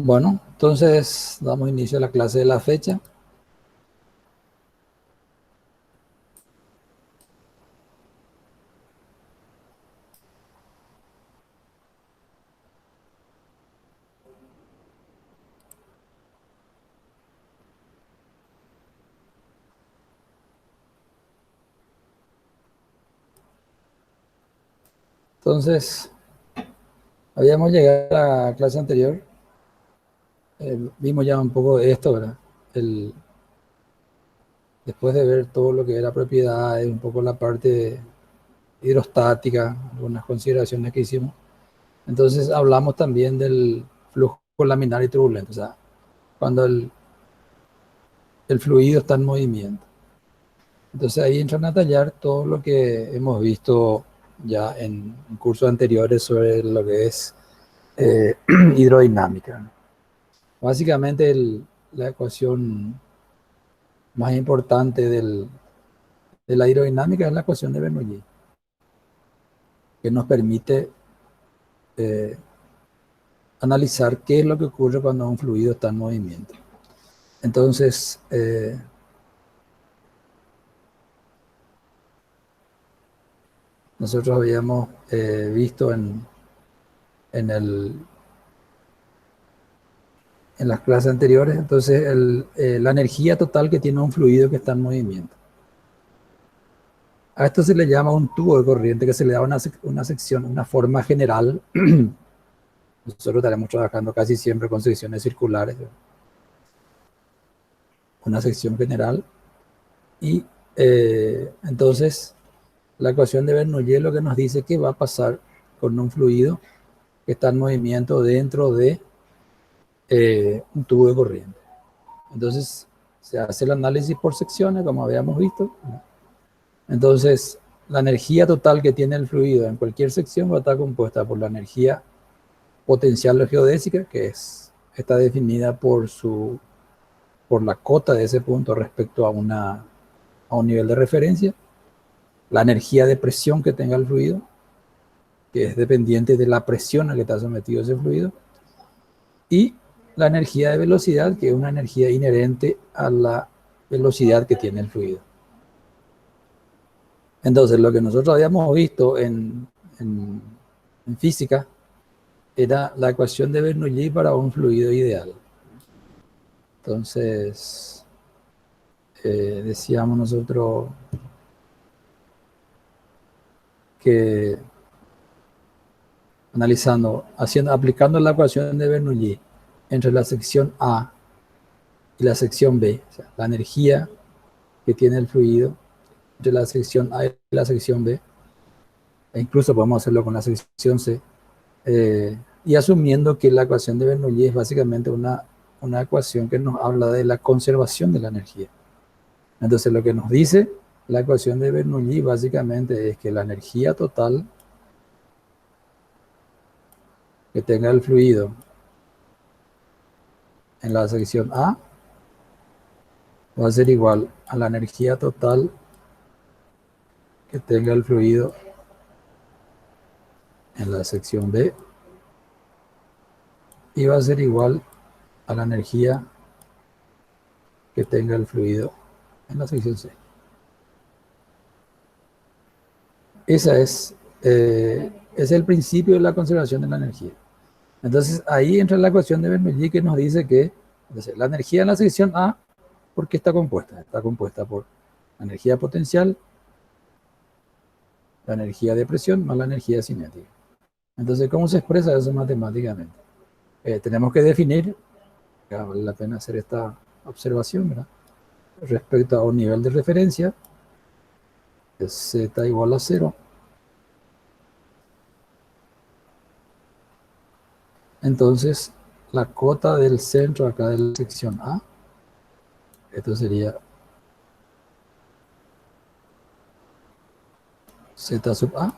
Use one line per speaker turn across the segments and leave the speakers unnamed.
Bueno, entonces damos inicio a la clase de la fecha. Entonces, habíamos llegado a la clase anterior, vimos ya un poco de esto, ¿verdad? El, Después de ver todo lo que era propiedades, un poco la parte hidrostática, algunas consideraciones que hicimos. Entonces hablamos también del flujo laminar y turbulento, o sea, cuando el fluido está en movimiento. Entonces ahí entran a tallar todo lo que hemos visto ya en cursos anteriores sobre lo que es hidrodinámica, ¿no? Básicamente la ecuación más importante de la hidrodinámica es la ecuación de Bernoulli, que nos permite eh, analizar qué es lo que ocurre cuando un fluido está en movimiento. Entonces, nosotros habíamos visto en, el, en las clases anteriores, entonces la energía total que tiene un fluido que está en movimiento. A esto se le llama un tubo de corriente, que se le da una sección, una forma general. Nosotros estaremos trabajando casi siempre con secciones circulares, una sección general. Y entonces la ecuación de Bernoulli lo que nos dice que va a pasar con un fluido que está en movimiento dentro de un tubo de corriente. Entonces se hace el análisis por secciones, como habíamos visto. Entonces la energía total que tiene el fluido en cualquier sección va a estar compuesta por la energía potencial geodésica, está definida por la cota de ese punto respecto a un nivel de referencia, la energía de presión que tenga el fluido, que es dependiente de la presión a que está sometido ese fluido, y la energía de velocidad, que es una energía inherente a la velocidad que tiene el fluido. Entonces, lo que nosotros habíamos visto en física era la ecuación de Bernoulli para un fluido ideal. Entonces, decíamos nosotros que aplicando la ecuación de Bernoulli entre la sección A y la sección B, o sea, la energía que tiene el fluido entre la sección A y la sección B, e incluso podemos hacerlo con la sección C, y asumiendo que la ecuación de Bernoulli es básicamente una ecuación que nos habla de la conservación de la energía. Entonces lo que nos dice la ecuación de Bernoulli básicamente es que la energía total que tenga el fluido en la sección A va a ser igual a la energía total que tenga el fluido en la sección B y va a ser igual a la energía que tenga el fluido en la sección C. Es el principio de la conservación de la energía. Entonces ahí entra la ecuación de Bernoulli que nos dice que entonces, la energía en la sección A, ¿por qué está compuesta? Está compuesta por la energía potencial, la energía de presión más la energía cinética. Entonces, ¿cómo se expresa eso matemáticamente? Tenemos que definir, vale la pena hacer esta observación, ¿verdad? Respecto a un nivel de referencia, es z igual a 0. Entonces, la cota del centro acá de la sección A, esto sería z sub A.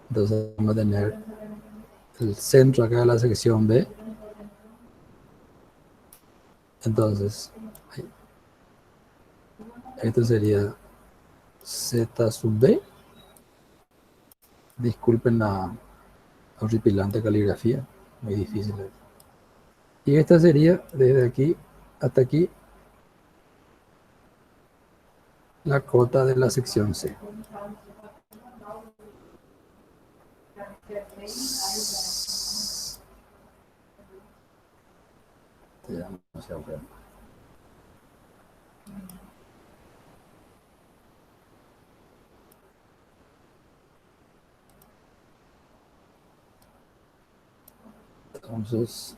Entonces vamos a tener el centro acá de la sección B. Entonces, esto sería z sub B. Disculpen la horripilante caligrafía, muy difícil. Y esta sería desde aquí hasta aquí la cota de la sección C. Entonces,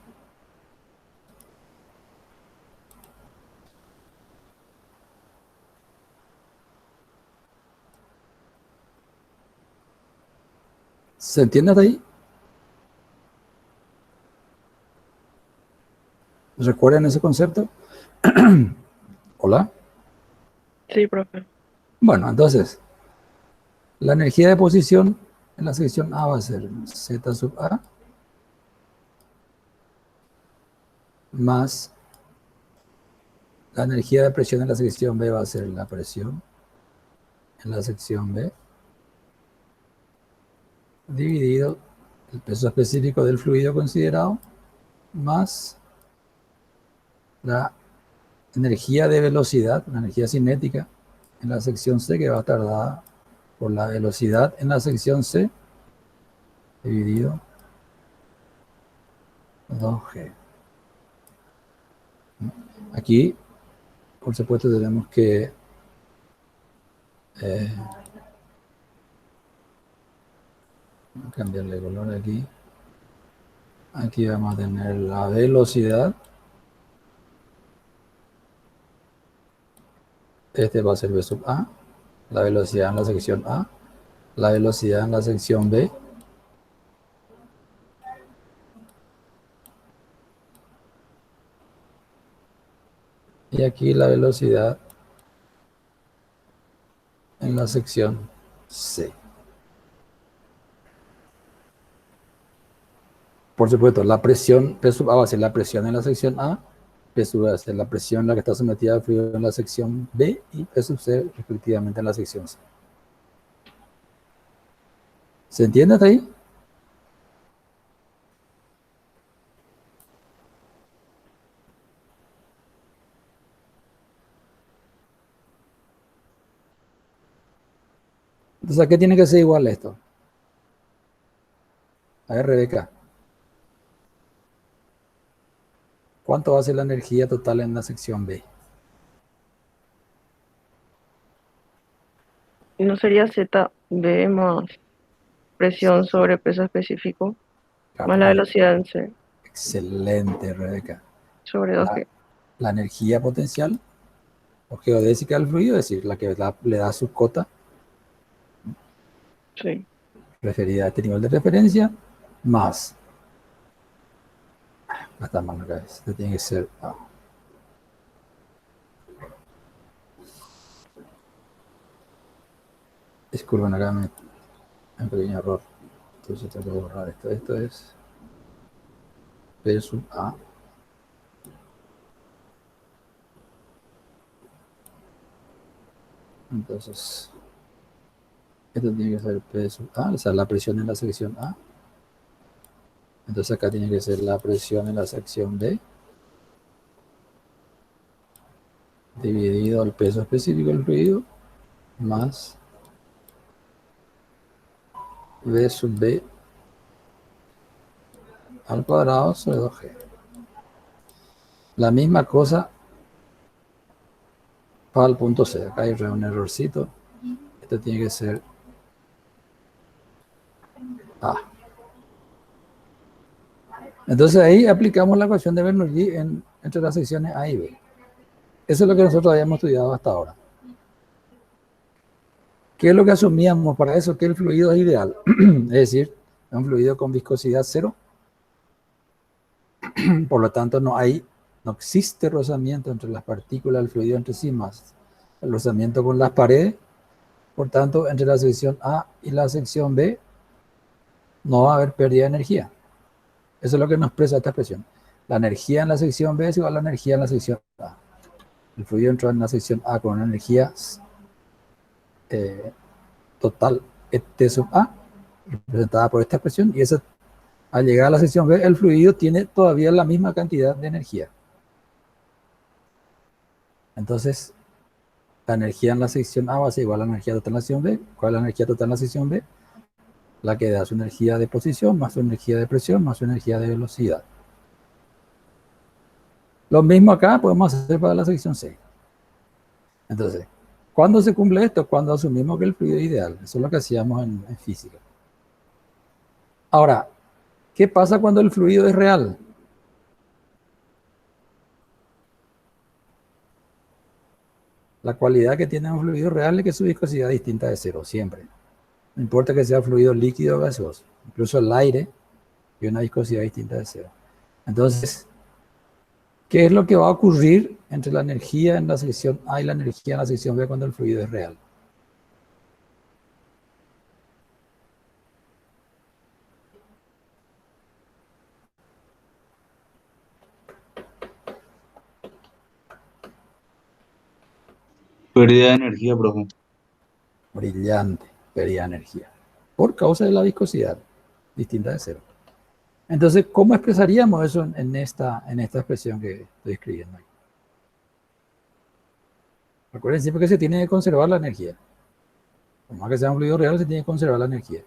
¿se entiende hasta ahí? ¿Recuerdan ese concepto? Hola.
Sí, profe.
Bueno, entonces, la energía de posición en la sección A va a ser Z sub A más la energía de presión en la sección B va a ser la presión en la sección B dividido el peso específico del fluido considerado más la energía de velocidad, la energía cinética en la sección C que va a estar dada por la velocidad en la sección C dividido 2G. Aquí, por supuesto, tenemos que cambiarle el color aquí. Aquí vamos a tener la velocidad. Este va a ser B sub A. La velocidad en la sección A. La velocidad en la sección B. Y aquí la velocidad en la sección C. Por supuesto, la presión P sub A va a ser la presión en la sección A. P sub B va a ser la presión en la que está sometida al fluido en la sección B. Y P sub C respectivamente en la sección C. ¿Se entiende hasta ahí? Entonces, ¿a qué tiene que ser igual esto? A ver, Rebeca, ¿cuánto va a ser la energía total en la sección B?
¿No sería ZB más presión sobre peso específico más la
Claro,
velocidad en C
excelente, Rebeca.
sobre
La,
2G?
la energía potencial o geodésica del fluido, es decir, la que le da su cota
Sí.
referida a este nivel de referencia, más, no está mal acá, esto tiene que ser, disculpen acá, un pequeño error, entonces tengo que borrar esto. Esto es P sub A, entonces esto tiene que ser P sub A, o sea, la presión en la sección A. Entonces acá tiene que ser la presión en la sección B dividido el peso específico del fluido más V sub B al cuadrado sobre 2G. La misma cosa para el punto C. Acá hay un errorcito. Esto tiene que ser A. Entonces ahí aplicamos la ecuación de Bernoulli entre las secciones A y B. Eso es lo que nosotros habíamos estudiado hasta ahora. ¿Qué es lo que asumíamos para eso? Que el fluido es ideal. Es decir, es un fluido con viscosidad cero. Por lo tanto, no existe rozamiento entre las partículas del fluido entre sí más el rozamiento con las paredes. Por tanto, entre la sección A y la sección B no va a haber pérdida de energía. Eso es lo que nos expresa esta expresión. La energía en la sección B es igual a la energía en la sección A. El fluido entró en la sección A con una energía total T sub A, representada por esta expresión, y esa Al llegar a la sección B, el fluido tiene todavía la misma cantidad de energía. Entonces, la energía en la sección A va a ser igual a la energía total en la sección B. ¿Cuál es la energía total en la sección B? La que da su energía de posición, más su energía de presión, más su energía de velocidad. Lo mismo acá podemos hacer para la sección C. Entonces, ¿cuándo se cumple esto? Cuando asumimos que el fluido es ideal. Eso es lo que hacíamos en física. Ahora, ¿qué pasa cuando el fluido es real? La cualidad que tiene un fluido real es que su viscosidad es distinta de cero, siempre. No importa que sea fluido líquido o gaseoso. Incluso el aire tiene una viscosidad distinta de cero. Entonces, ¿qué es lo que va a ocurrir entre la energía en la sección A y la energía en la sección B cuando el fluido es real?
Pérdida de energía, profe.
Brillante, pérdida de energía. Por causa de la viscosidad distinta de cero. Entonces, ¿cómo expresaríamos eso en esta expresión que estoy escribiendo aquí? Recuerden siempre que se tiene que conservar la energía. Por más que sea un fluido real, se tiene que conservar la energía.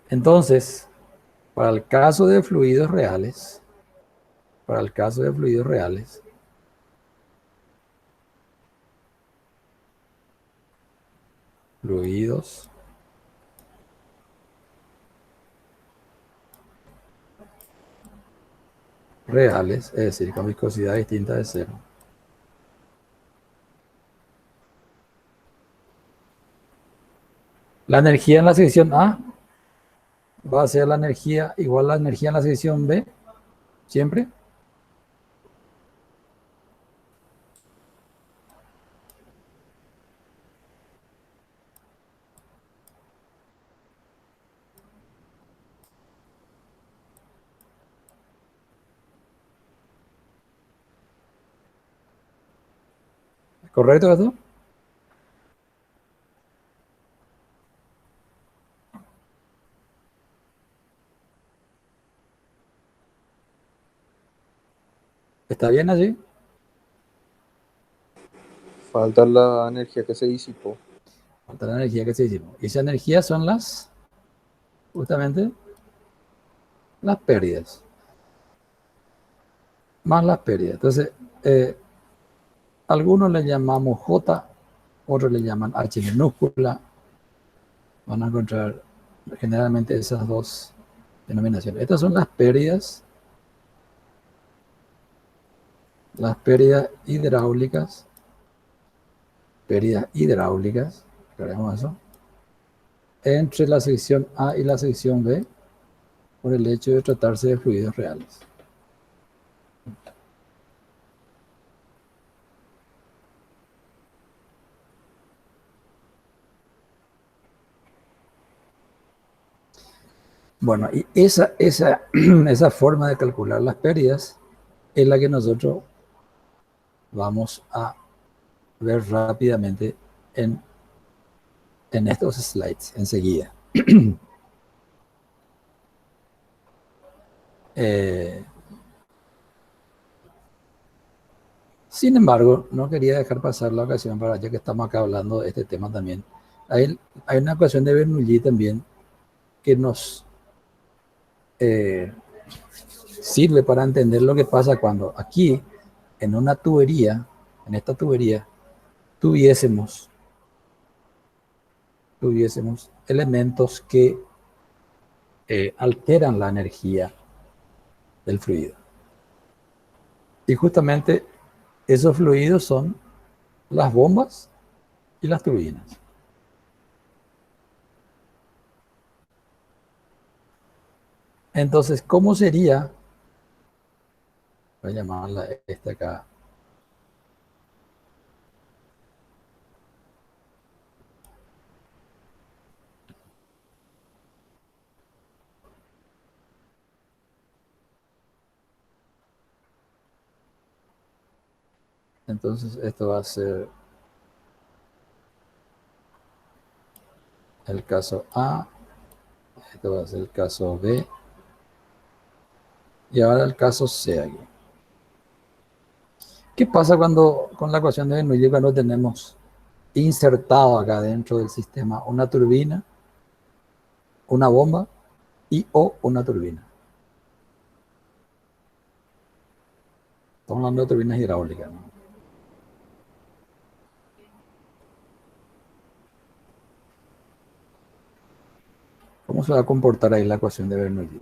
Entonces, para el caso de fluidos reales, para el caso de fluidos reales, fluidos reales, es decir, con viscosidad distinta de cero, la energía en la sección A va a ser la energía igual a la energía en la sección B, siempre. ¿Correcto eso? ¿Está bien así?
Falta la energía que se disipó.
Falta la energía que se hicimos. Y esa energía son justamente, las pérdidas. Más las pérdidas. Entonces, eh, algunos le llamamos J, otros le llaman H minúscula. Van a encontrar generalmente esas dos denominaciones. Estas son las pérdidas hidráulicas, aclaremos eso, entre la sección A y la sección B por el hecho de tratarse de fluidos reales. Bueno, y esa forma de calcular las pérdidas es la que nosotros vamos a ver rápidamente en estos slides enseguida. Eh, Sin embargo, no quería dejar pasar la ocasión para, ya que estamos acá hablando de este tema también. Hay una ecuación de Bernoulli también que nos eh, sirve para entender lo que pasa cuando aquí, en una tubería, en esta tubería, tuviésemos elementos que alteran la energía del fluido. Y justamente esos fluidos son las bombas y las turbinas. Entonces, ¿cómo sería? Voy a llamarla esta acá. Entonces, esto va a ser el caso A, esto va a ser el caso B, y ahora el caso C aquí. ¿Qué pasa con la ecuación de Bernoulli cuando tenemos insertado acá dentro del sistema una turbina, una bomba y o una turbina? Estamos hablando de turbinas hidráulicas, ¿no? ¿Cómo se va a comportar ahí la ecuación de Bernoulli?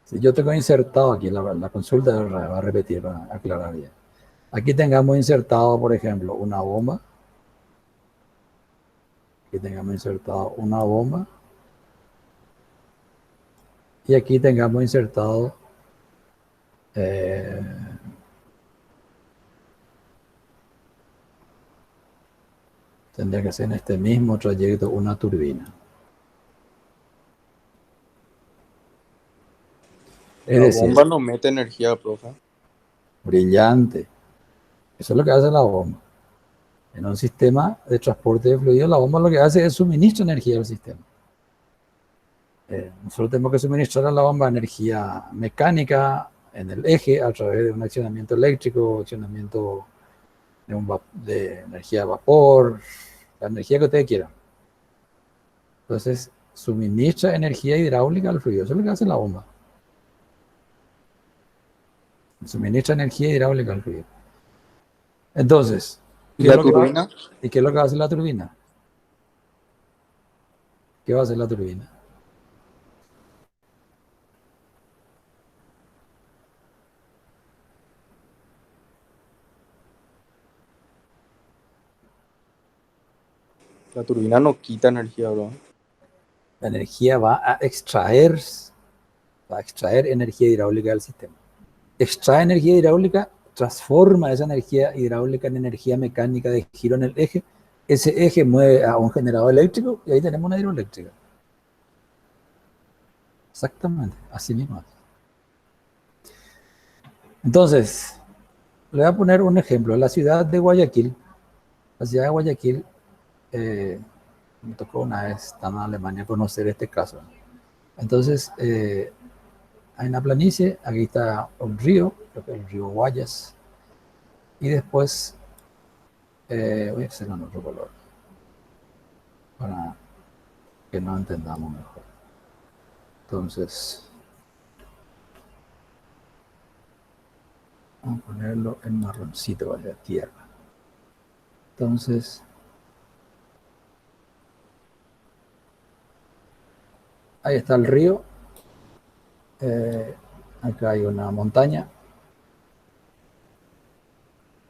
Si yo tengo insertado aquí, la consulta va a repetir, va a aclarar bien. Aquí tengamos insertado, por ejemplo, una bomba. Aquí tengamos insertado una bomba. Y aquí tengamos insertado tendría que ser en este mismo trayecto una turbina. Es
La
decir,
bomba no mete energía, profe.
brillante. Eso es lo que hace la bomba. En un sistema de transporte de fluidos, la bomba lo que hace es suministrar energía al sistema. Nosotros tenemos que suministrar a la bomba energía mecánica en el eje a través de un accionamiento eléctrico, accionamiento de energía de vapor, la energía que ustedes quieran. Entonces, suministra energía hidráulica al fluido. Eso es lo que hace la bomba. Suministra energía hidráulica al fluido. Entonces,
¿Y la turbina?
¿y qué es lo que va a hacer la turbina? ¿Qué va a hacer la turbina?
La turbina no quita energía, bro.
La energía va a extraer energía hidráulica del sistema. Extrae energía hidráulica, transforma esa energía hidráulica en energía mecánica de giro en el eje. Ese eje mueve a un generador eléctrico y ahí tenemos una hidroeléctrica. Exactamente, así mismo. Entonces, le voy a poner un ejemplo. La ciudad de Guayaquil, me tocó una vez estando en Alemania conocer este caso. Entonces, hay una planicie, aquí está un río, creo que es el río Guayas, y después voy a hacer en otro color para que nos entendamos mejor. Entonces, vamos a ponerlo en marroncito, vaya, tierra. Entonces, ahí está el río. Acá hay una montaña.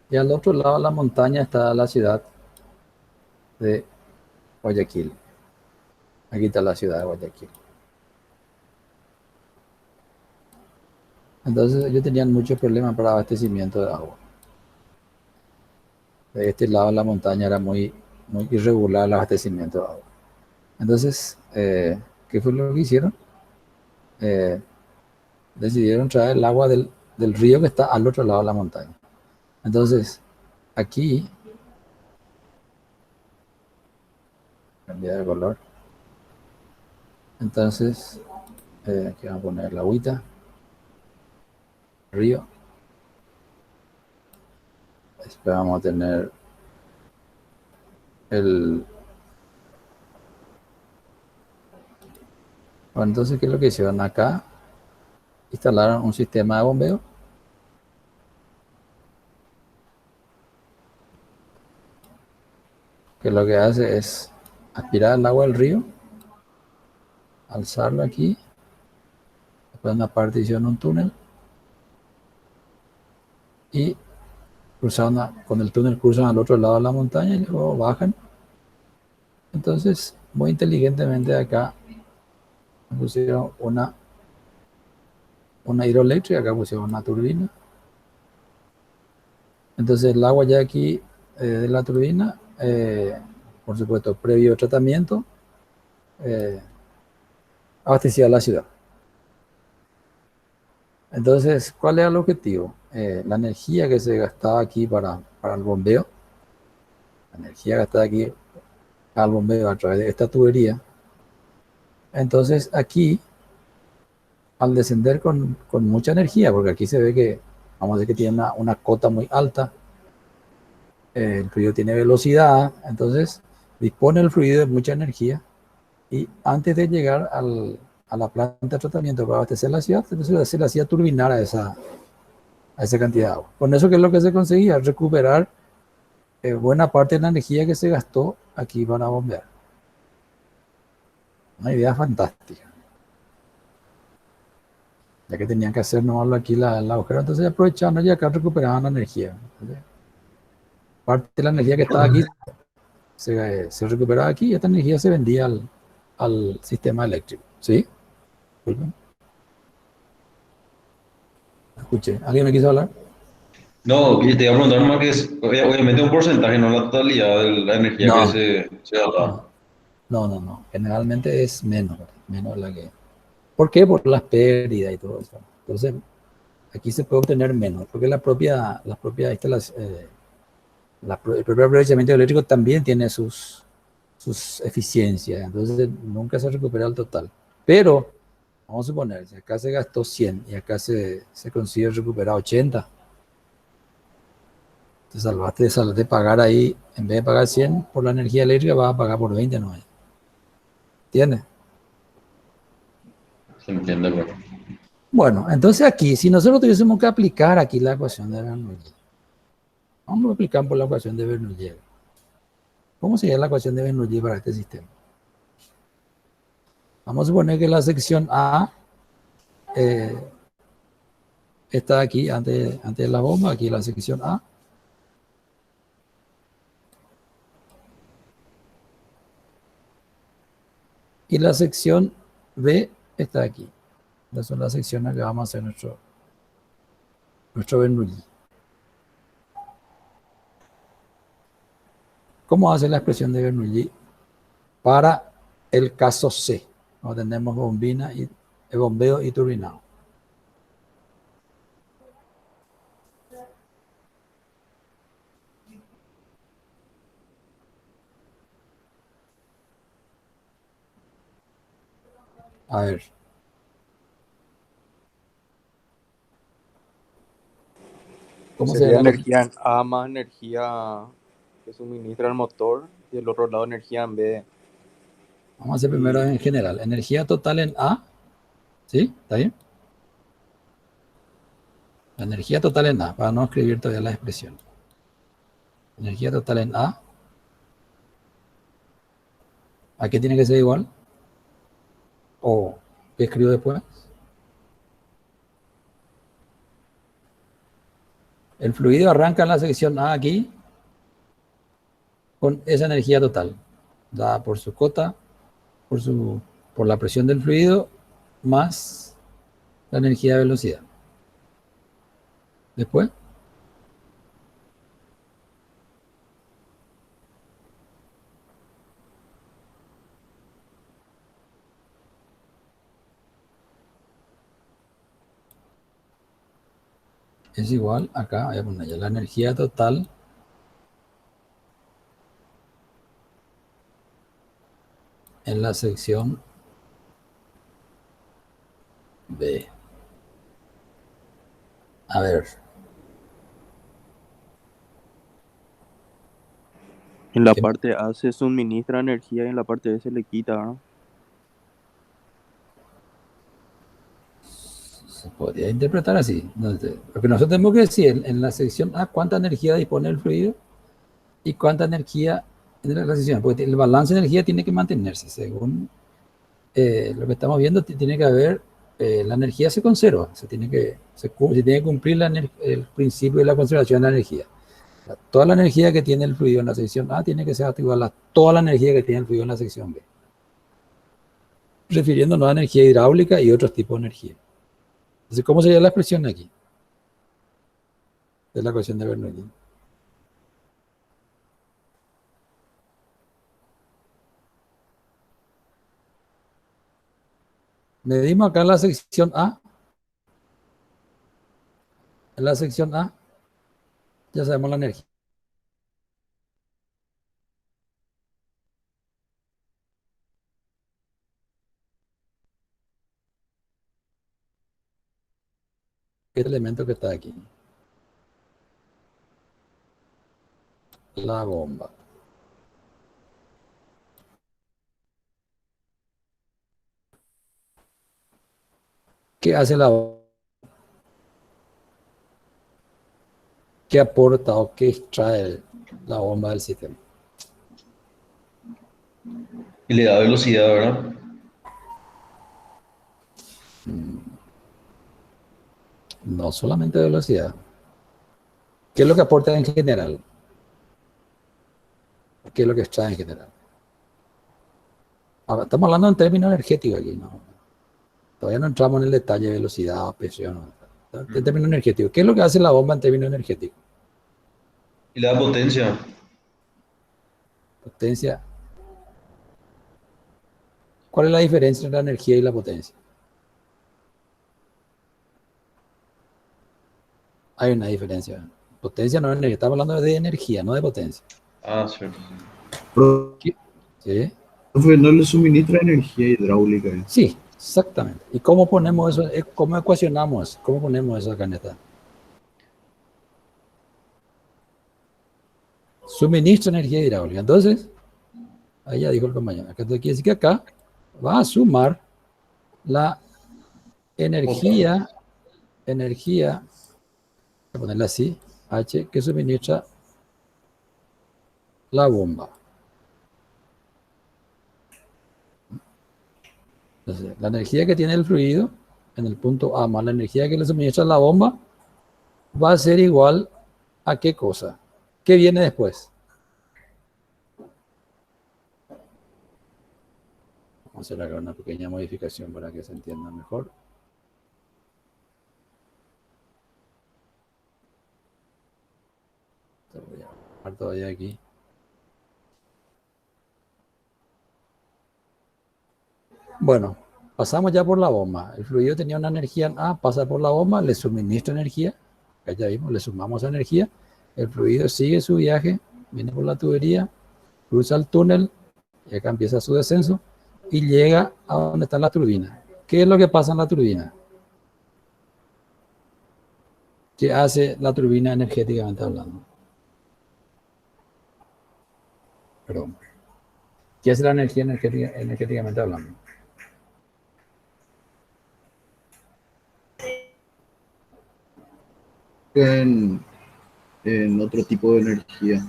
Y al otro lado de la montaña está la ciudad de Guayaquil. Aquí está la ciudad de Guayaquil. Entonces ellos tenían muchos problemas para abastecimiento de agua. De este lado de la montaña era muy irregular el abastecimiento de agua. Entonces, ¿qué fue lo que hicieron? Decidieron traer el agua del río que está al otro lado de la montaña. Entonces, aquí, cambiar de color. Entonces, aquí vamos a poner la agüita, río. Después vamos a tener bueno, entonces, ¿qué es lo que hicieron acá? Instalaron un sistema de bombeo. Que lo que hace es aspirar el agua del río, alzarlo aquí, después una partición, un túnel, y con el túnel cruzan al otro lado de la montaña y luego bajan. Entonces, muy inteligentemente acá pusieron una hidroeléctrica, acá pusieron una turbina. Entonces el agua ya aquí de la turbina, por supuesto, previo tratamiento, abastecía a la ciudad. Entonces, ¿cuál era el objetivo? La energía que se gastaba aquí para el bombeo, la energía gastada aquí al bombeo a través de esta tubería. Entonces, aquí, al descender con mucha energía, porque aquí se ve que, vamos a decir que tiene una cota muy alta, el fluido tiene velocidad, entonces dispone el fluido de mucha energía y antes de llegar a la planta de tratamiento para abastecer la ciudad, entonces se le hacía turbinar a esa cantidad de agua. Con eso, ¿qué es lo que se conseguía? Recuperar buena parte de la energía que se gastó aquí para bombear. Una idea fantástica. Ya que tenían que hacer nomás aquí la agujero, entonces aprovechaban y acá recuperaban la energía. Entonces, parte de la energía que estaba aquí se recuperaba aquí y esta energía se vendía al sistema eléctrico. ¿Sí? Disculpen. Escuché. ¿Alguien me quiso hablar?
No, que te iba a preguntar más que es, obviamente un porcentaje, no la totalidad de la energía que
No,
se da.
no, no. Generalmente es menos la que. ¿Por qué? Por las pérdidas y todo eso. Entonces, aquí se puede obtener menos, porque las propias instalaciones, el propio aprovechamiento eléctrico también tiene sus eficiencias, entonces nunca se recupera el total. Pero, vamos a suponer, si acá se gastó 100 y acá se consigue recuperar 80, te salvaste de pagar ahí, en vez de pagar 100 por la energía eléctrica, vas a pagar por 20, ¿no? ¿Entiendes?
Se entiende, bro.
Bueno, entonces aquí, si nosotros tuviésemos que aplicar aquí la ecuación de Bernoulli, vamos a aplicar por la ecuación de Bernoulli. ¿Cómo sería la ecuación de Bernoulli para este sistema? Vamos a suponer que la sección A eh, está aquí antes de la bomba, aquí la sección A. Y la sección B está aquí. Esas son las secciones que vamos a hacer nuestro Bernoulli. ¿Cómo hace la expresión de Bernoulli para el caso C? Donde tenemos bombina y bombeo y turbinado. A ver, ¿cómo sería
Sería
la cosa?
energía en A más energía que suministra el motor y del otro lado energía en B.
Vamos a hacer primero en general. Energía total en A. ¿Sí? ¿Está bien? La energía total en A, para no escribir todavía la expresión. Energía total en A. ¿A qué tiene que ser igual? ¿O qué escribo después? El fluido arranca en la sección A aquí con esa energía total, dada por su cota, por la presión del fluido, más la energía de velocidad. Después, es igual, acá voy a poner ya la energía total en la sección B. A ver,
En la
¿qué
parte A se suministra energía y en la parte B se le quita, ¿no?
se podría interpretar así? No sé. Porque nosotros tenemos que decir en la sección A cuánta energía dispone el fluido y cuánta energía en la sección, porque el balance de energía tiene que mantenerse. Según lo que estamos viendo, tiene que haber, la energía se conserva, se tiene que cumplir el principio de la conservación de la energía. Toda la energía que tiene el fluido en la sección A tiene que ser igual a toda la energía que tiene el fluido en la sección B, refiriéndonos a energía hidráulica y otros tipos de energía. Entonces, ¿cómo sería la expresión aquí? De la ecuación de Bernoulli. Medimos acá en la sección A. En la sección A ya sabemos la energía. Este elemento que está aquí. La bomba. ¿Qué hace la bomba? ¿Qué aporta o qué extrae la bomba del sistema?
Y le da velocidad, ¿verdad?
No solamente velocidad. ¿Qué es lo que aporta en general? ¿Qué es lo que extrae en general? Ahora, estamos hablando en términos energéticos aquí, ¿no? Todavía no entramos en el detalle de velocidad o presión. En términos energéticos. ¿Qué es lo que hace la bomba en términos energéticos?
Y le da potencia.
Potencia. ¿Cuál es la diferencia entre la energía y la potencia? Hay una diferencia. Potencia no es energía. Estamos hablando de energía, no de potencia.
Ah, cierto.
¿Sí?
Profe, no le suministra energía hidráulica.
Sí, exactamente. ¿Y cómo ponemos eso? ¿Cómo ecuacionamos eso? ¿Cómo ponemos eso acá en esta? Suministra energía hidráulica. Entonces, ahí ya dijo el compañero. Acá quiere decir que acá va a sumar la energía, voy a ponerla así, H, que suministra la bomba. Entonces, la energía que tiene el fluido en el punto A más la energía que le suministra la bomba va a ser igual a ¿qué cosa? ¿Qué viene después? Vamos a hacer acá una pequeña modificación para que se entienda mejor. Voy a bajar todavía aquí. Bueno, pasamos ya por la bomba. El fluido tenía una energía en A, pasa por la bomba, le suministra energía. Acá ya vimos, le sumamos energía. El fluido sigue su viaje, viene por la tubería, cruza el túnel, y acá empieza su descenso y llega a donde está la turbina. ¿Qué es lo que pasa en la turbina? ¿Qué hace la turbina energéticamente hablando? Perdón. ¿Qué hace la energía energéticamente hablando?
En otro tipo de energía.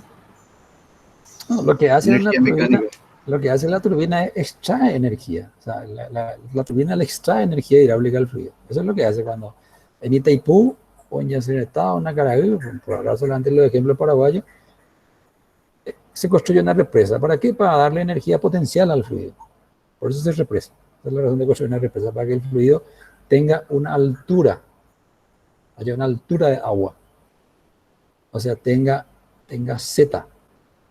No, lo que hace
Energía mecánica.
lo que hace la turbina es extrae energía. O sea, la turbina le extrae energía hidráulica al fluido. Eso es lo que hace cuando en Itaipú o en Yacyretá o en Acaraí, por hablar solamente los ejemplos paraguayos, se construye una represa. ¿Para qué? Para darle energía potencial al fluido. Por eso se represa. Esa es la razón de construir una represa, para que el fluido tenga una altura, haya una altura de agua. O sea, tenga Z,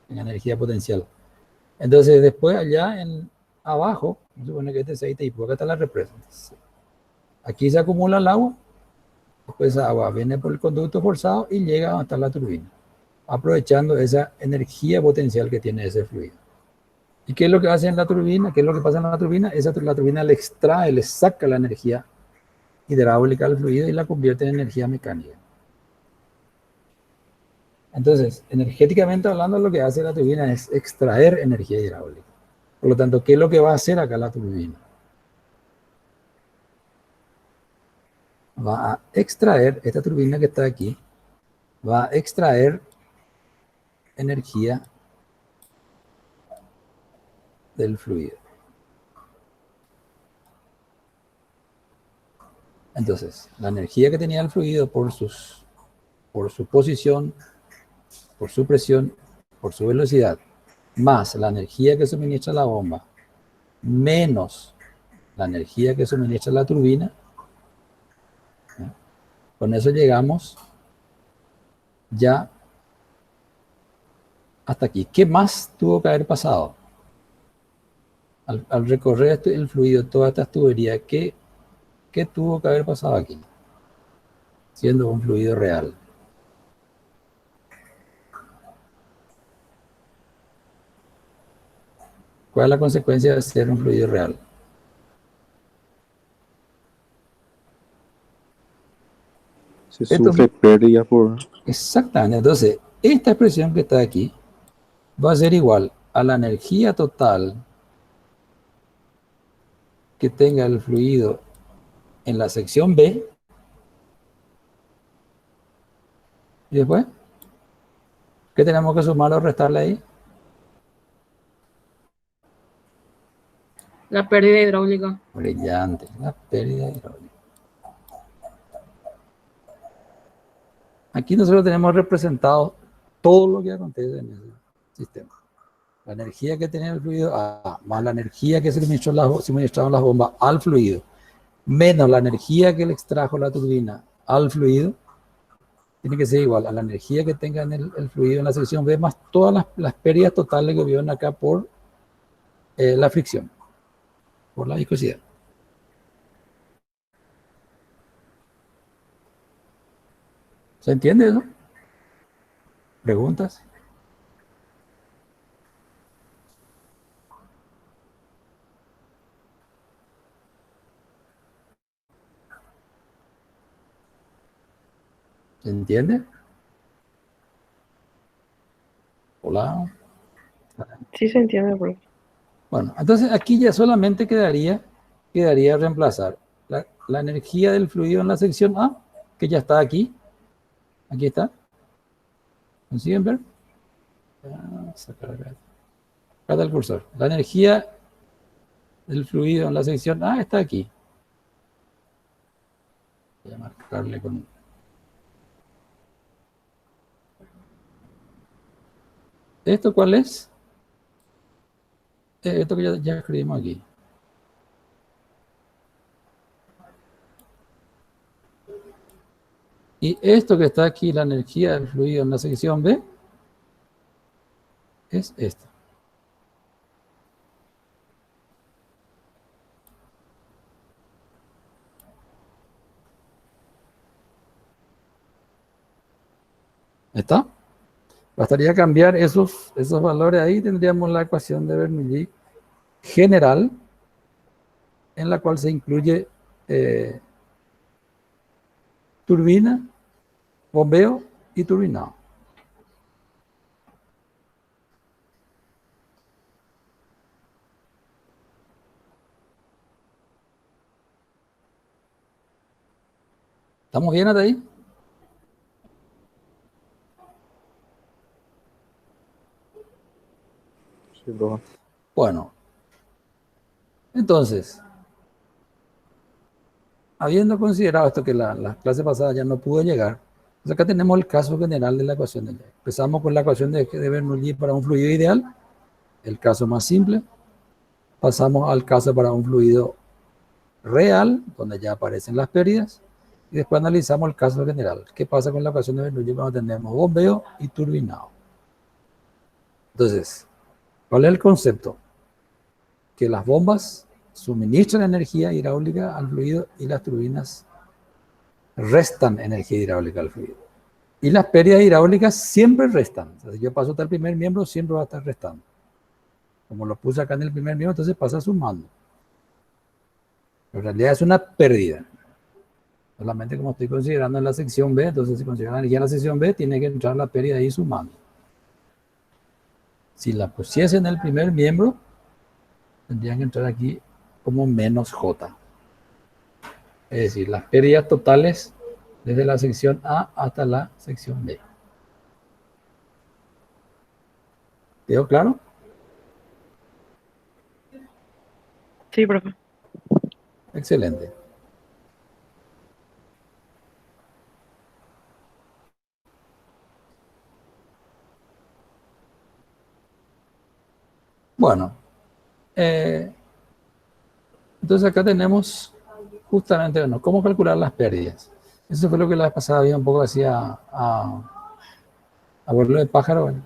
tenga energía potencial. Entonces, después allá abajo, se supone que este es Itaipú, acá está la represa. Entonces, aquí se acumula el agua, después esa agua viene por el conducto forzado y llega a donde está la turbina, aprovechando esa energía potencial que tiene ese fluido. ¿Y qué es lo que hace en la turbina? ¿Qué es lo que pasa en la turbina? La turbina le extrae, le saca la energía hidráulica al fluido y la convierte en energía mecánica. Entonces, energéticamente hablando, lo que hace la turbina es extraer energía hidráulica. Por lo tanto, ¿qué es lo que va a hacer acá la turbina? Va a extraer, esta turbina que está aquí, va a extraer energía del fluido. Entonces, la energía que tenía el fluido por su posición, por su presión, por su velocidad, más la energía que suministra la bomba, menos la energía que suministra la turbina, ¿sí? Con eso llegamos ya hasta aquí. ¿Qué más tuvo que haber pasado? Al recorrer el fluido, todas estas tuberías, ¿qué tuvo que haber pasado aquí? Siendo un fluido real. ¿Cuál es la consecuencia de ser un fluido real?
Se
Esto
sufre pérdida por...
Exactamente. Entonces, esta expresión que está aquí va a ser igual a la energía total que tenga el fluido en la sección B. Y después, ¿qué tenemos que sumar o restarle ahí?
La pérdida hidráulica.
Brillante, la pérdida hidráulica. Aquí nosotros tenemos representado todo lo que acontece en ese sistema. La energía que tenía el fluido A, más la energía que suministraron las bombas al fluido, menos la energía que le extrajo la turbina al fluido, tiene que ser igual a la energía que tenga en el fluido en la sección B, más todas las pérdidas totales que vieron acá por la fricción, por la viscosidad. ¿Se entiende eso? ¿Preguntas? ¿Se entiende? Hola.
Sí se entiende, profe.
Bueno, entonces aquí ya solamente quedaría reemplazar la energía del fluido en la sección A, que ya está aquí. Aquí está. ¿Consiguen ver? Sacar acá. Acá está el cursor. La energía del fluido en la sección A está aquí. Voy a marcarle con... ¿Esto cuál es? Esto que ya escribimos aquí. Y esto que está aquí, la energía del fluido en la sección B, es esto. ¿Está? Bastaría cambiar esos valores ahí, tendríamos la ecuación de Bernoulli general, en la cual se incluye turbina, bombeo y turbinado. ¿Estamos bien hasta ahí?
Sí, profe.
Bueno, entonces, habiendo considerado esto que la clase pasada ya no pudo llegar, pues acá tenemos el caso general de la ecuación de Lie. Empezamos con la ecuación de Bernoulli para un fluido ideal, el caso más simple. Pasamos al caso para un fluido real, donde ya aparecen las pérdidas. Y después analizamos el caso general. ¿Qué pasa con la ecuación de Bernoulli cuando tenemos bombeo y turbinado? Entonces, ¿cuál es el concepto? Que las bombas suministran energía hidráulica al fluido y las turbinas restan energía hidráulica al fluido. Y las pérdidas hidráulicas siempre restan. O sea, si yo paso hasta el primer miembro, siempre va a estar restando. Como lo puse acá en el primer miembro, entonces pasa sumando. Pero en realidad es una pérdida. Solamente como estoy considerando en la sección B, entonces si considero la energía en la sección B, tiene que entrar la pérdida ahí sumando. Si la pusiese en el primer miembro, tendrían que entrar aquí como menos J. Es decir, las pérdidas totales desde la sección A hasta la sección B. ¿Quedó claro?
Sí, profe.
Excelente. Bueno, entonces acá tenemos justamente, bueno, cómo calcular las pérdidas. Eso fue lo que la vez pasada había un poco hacía a vuelo de pájaro. Bueno.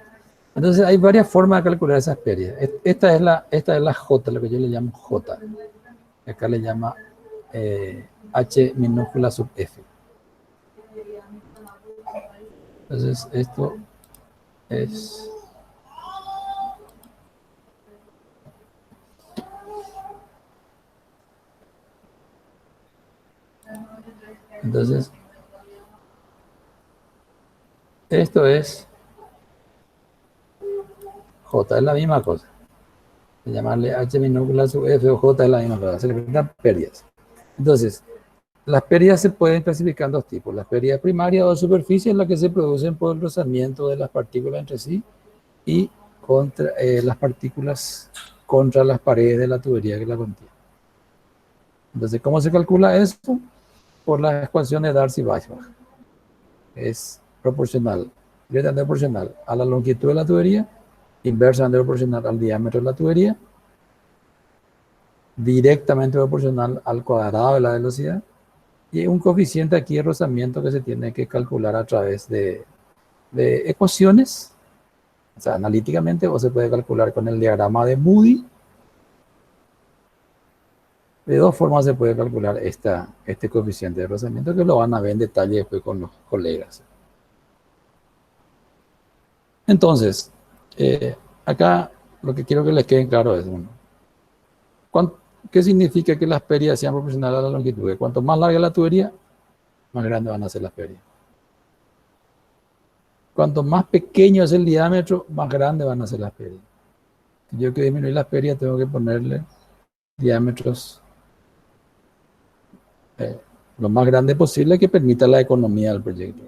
Entonces hay varias formas de calcular esas pérdidas. Esta es la J, lo que yo le llamo J. Acá le llama H minúscula sub F. Entonces esto es... Entonces, esto es J, es la misma cosa. Llamarle H minúscula sub F o J es la misma cosa. Se representan pérdidas. Entonces, las pérdidas se pueden clasificar en dos tipos. Las pérdidas primarias o de superficie, las que se producen por el rozamiento de las partículas entre sí y contra, las partículas contra las paredes de la tubería que la contiene. Entonces, ¿cómo se calcula esto? Por la ecuación de Darcy-Weisbach. Es proporcional, directamente proporcional a la longitud de la tubería, inversamente proporcional al diámetro de la tubería, directamente proporcional al cuadrado de la velocidad, y un coeficiente aquí de rozamiento que se tiene que calcular a través de ecuaciones, o sea, analíticamente, o se puede calcular con el diagrama de Moody. De dos formas se puede calcular este coeficiente de rozamiento, que lo van a ver en detalle después con los colegas. Entonces, acá lo que quiero que les quede claro es, uno, ¿qué significa que las pérdidas sean proporcionales a la longitud? Cuanto más larga la tubería, más grandes van a ser las pérdidas. Cuanto más pequeño es el diámetro, más grandes van a ser las pérdidas. Si yo quiero disminuir las pérdidas, tengo que ponerle diámetros lo más grande posible que permita la economía del proyecto.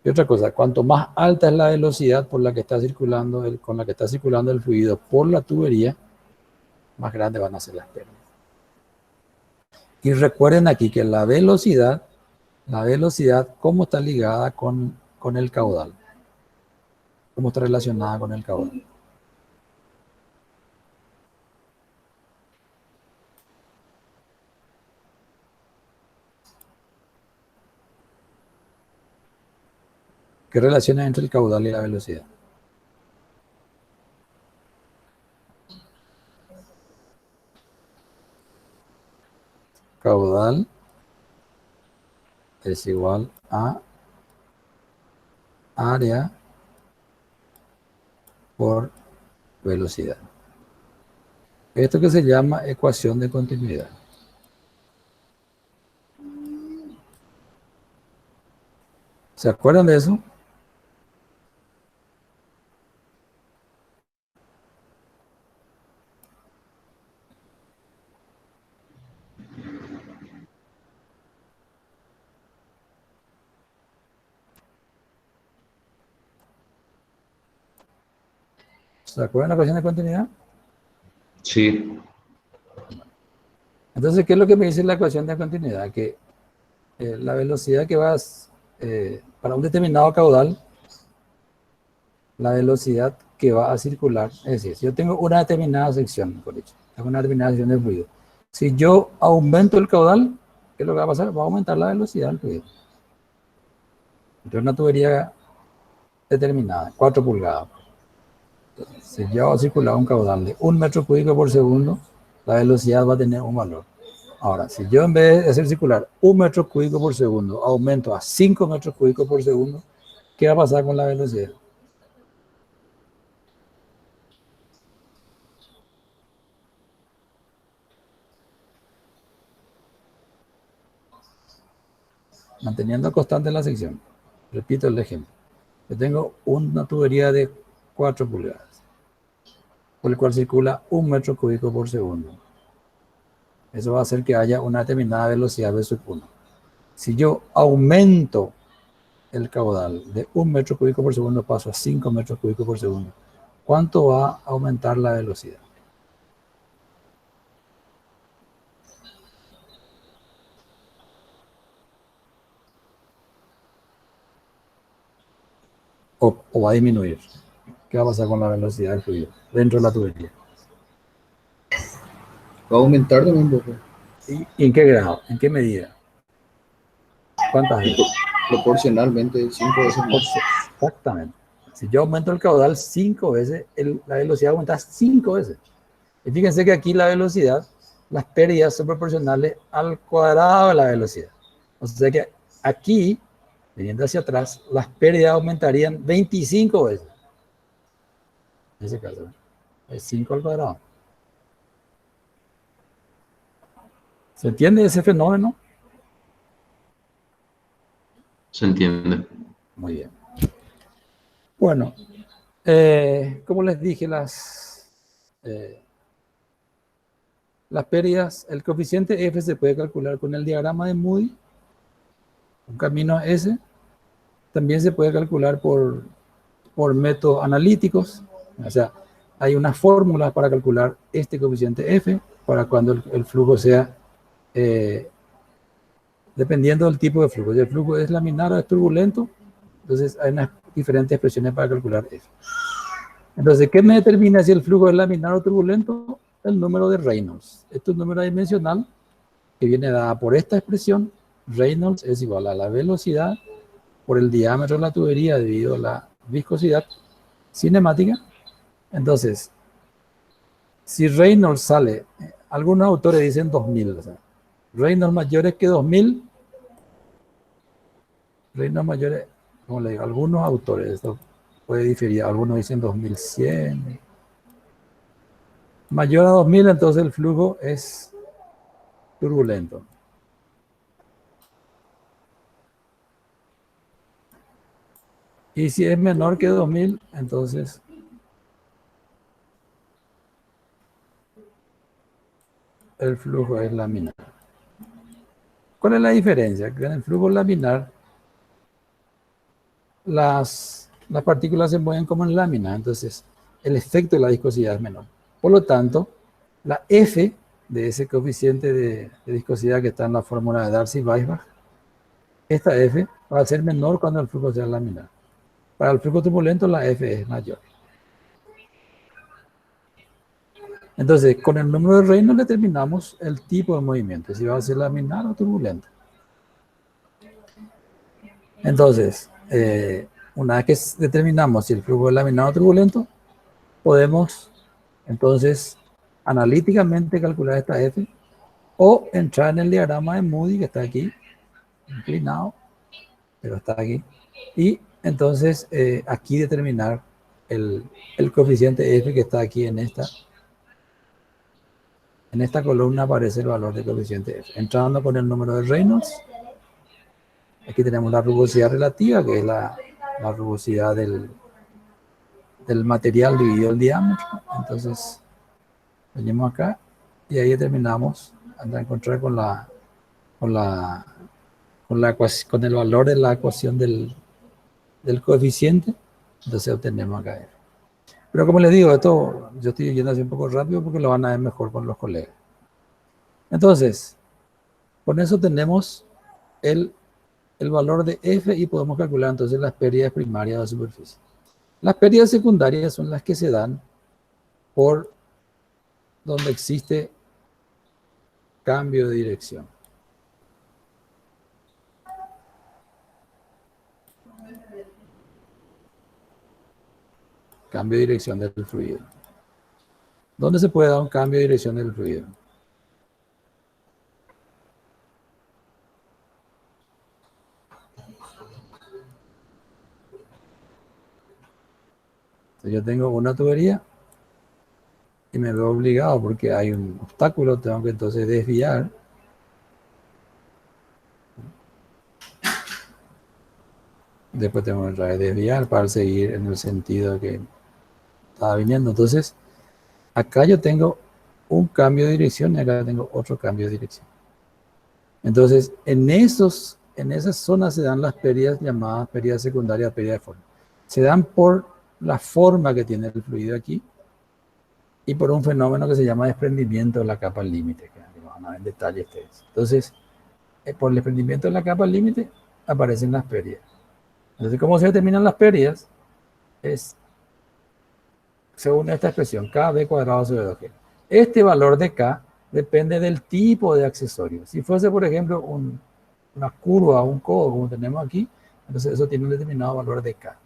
Y otra cosa, cuanto más alta es la velocidad por la que está circulando con la que está circulando el fluido por la tubería, más grandes van a ser las pérdidas. Y recuerden aquí que la velocidad, ¿cómo está ligada con el caudal? ¿Cómo está relacionada con el caudal? ¿Qué relación hay entre el caudal y la velocidad? Caudal es igual a área por velocidad. Esto que se llama ecuación de continuidad. ¿Se acuerdan de eso? ¿Se acuerdan de la ecuación de continuidad?
Sí.
Entonces, ¿qué es lo que me dice la ecuación de continuidad? Que la velocidad que vas para un determinado caudal, la velocidad que va a circular, es decir, si yo tengo una determinada sección, mejor dicho, tengo una determinada sección de fluido. Si yo aumento el caudal, ¿qué es lo que va a pasar? Va a aumentar la velocidad del fluido. Entonces, una tubería determinada, 4 pulgadas. Entonces, si yo hago circular un caudal de 1 metro cúbico por segundo, la velocidad va a tener un valor. Ahora, si yo en vez de hacer circular 1 metro cúbico por segundo, aumento a 5 metros cúbicos por segundo, ¿qué va a pasar con la velocidad? Manteniendo constante la sección. Repito el ejemplo. Yo tengo una tubería de 4 pulgadas, por el cual circula 1 metro cúbico por segundo. Eso va a hacer que haya una determinada velocidad V sub 1. Si yo aumento el caudal de 1 metro cúbico por segundo, paso a 5 metros cúbicos por segundo, ¿cuánto va a aumentar la velocidad? O va a disminuir. ¿Qué va a pasar con la velocidad del fluido dentro de la tubería?
Va a aumentar también un poco.
¿Y en qué grado? ¿En qué medida? ¿Cuántas veces?
Proporcionalmente 5 veces más.
Exactamente. Si yo aumento el caudal 5 veces, la velocidad aumenta 5 veces. Y fíjense que aquí la velocidad, las pérdidas son proporcionales al cuadrado de la velocidad. O sea que aquí, viniendo hacia atrás, las pérdidas aumentarían 25 veces. En ese caso, ¿eh? Es 5 al cuadrado. ¿Se entiende ese fenómeno?
Se entiende.
Muy bien. Bueno, como les dije, las pérdidas, el coeficiente F se puede calcular con el diagrama de Moody, un camino S. También se puede calcular por métodos analíticos. O sea, hay una fórmula para calcular este coeficiente F para cuando el flujo sea, dependiendo del tipo de flujo. Si el flujo es laminar o es turbulento, entonces hay unas diferentes expresiones para calcular F. Entonces, ¿qué me determina si el flujo es laminar o turbulento? El número de Reynolds. Esto es un número dimensional que viene dada por esta expresión. Reynolds es igual a la velocidad por el diámetro de la tubería dividido a la viscosidad cinemática. Entonces, si Reynolds sale, algunos autores dicen 2000, o sea, Reynolds mayores que 2000, Reynolds mayores, como le digo, algunos autores, esto puede diferir, algunos dicen 2100, mayor a 2000, entonces el flujo es turbulento. Y si es menor que 2000, entonces el flujo es laminar. ¿Cuál es la diferencia? Que en el flujo laminar las partículas se mueven como en lámina, entonces el efecto de la viscosidad es menor. Por lo tanto, la F de ese coeficiente de viscosidad que está en la fórmula de Darcy-Weisbach, esta F va a ser menor cuando el flujo sea laminar. Para el flujo turbulento la F es mayor. Entonces, con el número de Reynolds determinamos el tipo de movimiento, si va a ser laminar o turbulento. Entonces, una vez que determinamos si el flujo es laminar o turbulento, podemos entonces analíticamente calcular esta F o entrar en el diagrama de Moody que está aquí, inclinado, pero está aquí, y entonces aquí determinar el coeficiente F que está aquí en esta columna aparece el valor del coeficiente F. Entrando con el número de Reynolds, aquí tenemos la rugosidad relativa, que es la rugosidad del material dividido el diámetro. Entonces, venimos acá y ahí determinamos, a encontrar con el valor de la ecuación del coeficiente, entonces obtenemos acá F. Pero como les digo, esto yo estoy yendo así un poco rápido porque lo van a ver mejor con los colegas. Entonces, con eso tenemos el valor de F y podemos calcular entonces las pérdidas primarias de la superficie. Las pérdidas secundarias son las que se dan por donde existe cambio de dirección. Cambio de dirección del fluido. ¿Dónde se puede dar un cambio de dirección del fluido? Entonces yo tengo una tubería y me veo obligado porque hay un obstáculo, tengo que entonces desviar. Después tengo que otra vez desviar para seguir en el sentido que estaba viniendo. Entonces, acá yo tengo un cambio de dirección y acá tengo otro cambio de dirección. Entonces, en esas zonas se dan las pérdidas llamadas pérdidas secundarias, pérdidas de forma. Se dan por la forma que tiene el fluido aquí y por un fenómeno que se llama desprendimiento de la capa límite, que van a ver en detalle ustedes. Entonces, por el desprendimiento de la capa límite aparecen las pérdidas. Entonces, ¿cómo se determinan las pérdidas? Es según esta expresión, KB cuadrado sobre 2G. Este valor de K depende del tipo de accesorio. Si fuese, por ejemplo, una curva o un codo, como tenemos aquí, entonces eso tiene un determinado valor de K.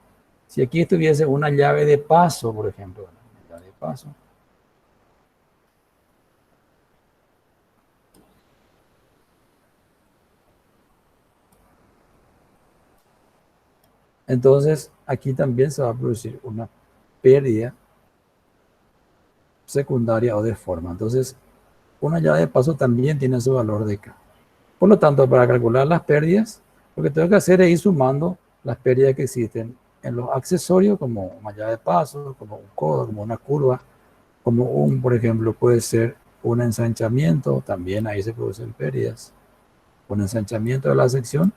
Si aquí estuviese una llave de paso, por ejemplo, una llave de paso, entonces aquí también se va a producir una pérdida secundaria o de forma. Entonces, una llave de paso también tiene su valor de K. Por lo tanto, para calcular las pérdidas, lo que tengo que hacer es ir sumando las pérdidas que existen en los accesorios, como una llave de paso, como un codo, como una curva, como por ejemplo, puede ser un ensanchamiento, también ahí se producen pérdidas, un ensanchamiento de la sección,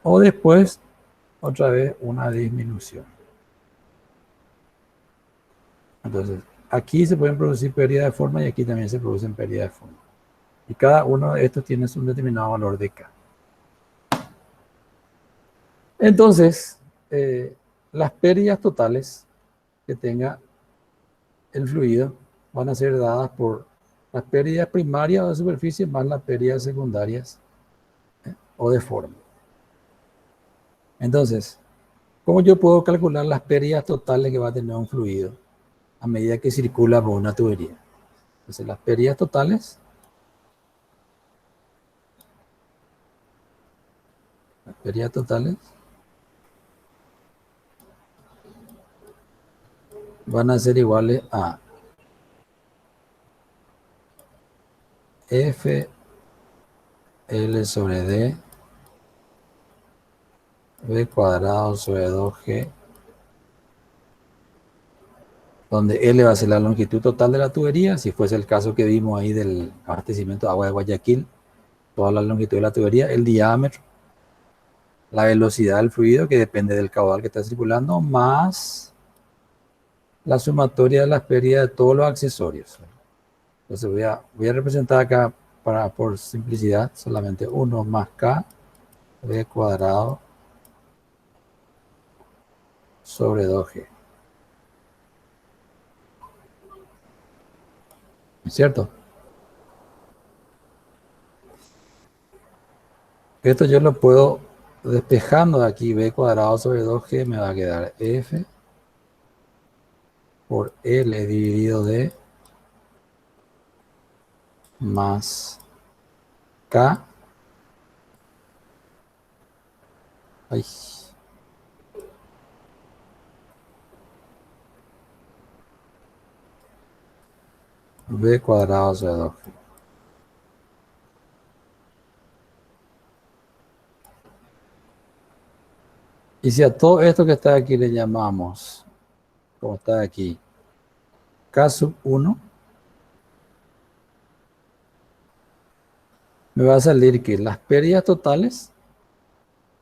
o después, otra vez, una disminución. Entonces, aquí se pueden producir pérdidas de forma y aquí también se producen pérdidas de forma. Y cada uno de estos tiene un determinado valor de K. Entonces, las pérdidas totales que tenga el fluido van a ser dadas por las pérdidas primarias o de superficie más las pérdidas secundarias o de forma. Entonces, ¿cómo yo puedo calcular las pérdidas totales que va a tener un fluido a medida que circula por una tubería? Entonces, las pérdidas totales van a ser iguales a F L sobre D V cuadrado sobre 2G, donde L va a ser la longitud total de la tubería, si fuese el caso que vimos ahí del abastecimiento de agua de Guayaquil, toda la longitud de la tubería, el diámetro, la velocidad del fluido, que depende del caudal que está circulando, más la sumatoria de las pérdidas de todos los accesorios. Entonces voy a representar acá, por simplicidad, solamente 1 más K, V cuadrado sobre 2G. ¿Es cierto? Esto yo lo puedo despejando de aquí, B cuadrado sobre 2G me va a quedar F por L dividido D más K. Ay. B cuadrado sobre 2G. Y si a todo esto que está aquí le llamamos, como está aquí, K sub 1, me va a salir que las pérdidas totales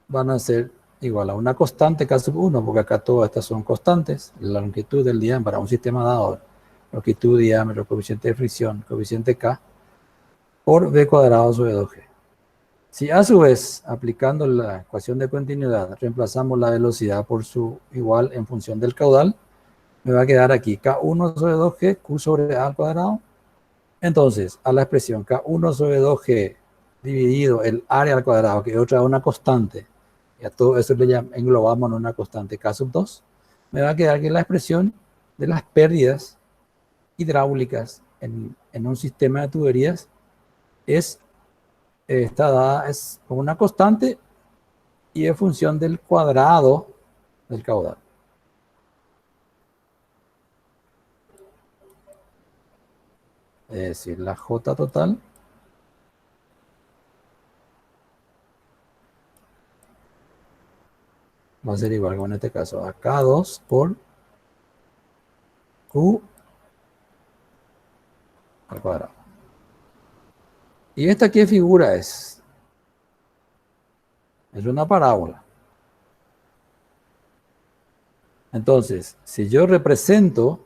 van a ser igual a una constante K sub 1, porque acá todas estas son constantes, la longitud del diámetro para un sistema dado, longitud, diámetro, coeficiente de fricción, coeficiente K, por B cuadrado sobre 2G. Si a su vez, aplicando la ecuación de continuidad, reemplazamos la velocidad por su igual en función del caudal, me va a quedar aquí K1 sobre 2G, Q sobre A al cuadrado. Entonces, a la expresión K1 sobre 2G dividido el área al cuadrado, que es otra una constante, y a todo eso le englobamos en una constante K sub 2, me va a quedar que la expresión de las pérdidas hidráulicas en un sistema de tuberías está dada es como una constante y es función del cuadrado del caudal. Es decir, la J total va a ser igual, con este caso, a K2 por Q al cuadrado. ¿Y esta qué figura es? Es una parábola. Entonces, si yo represento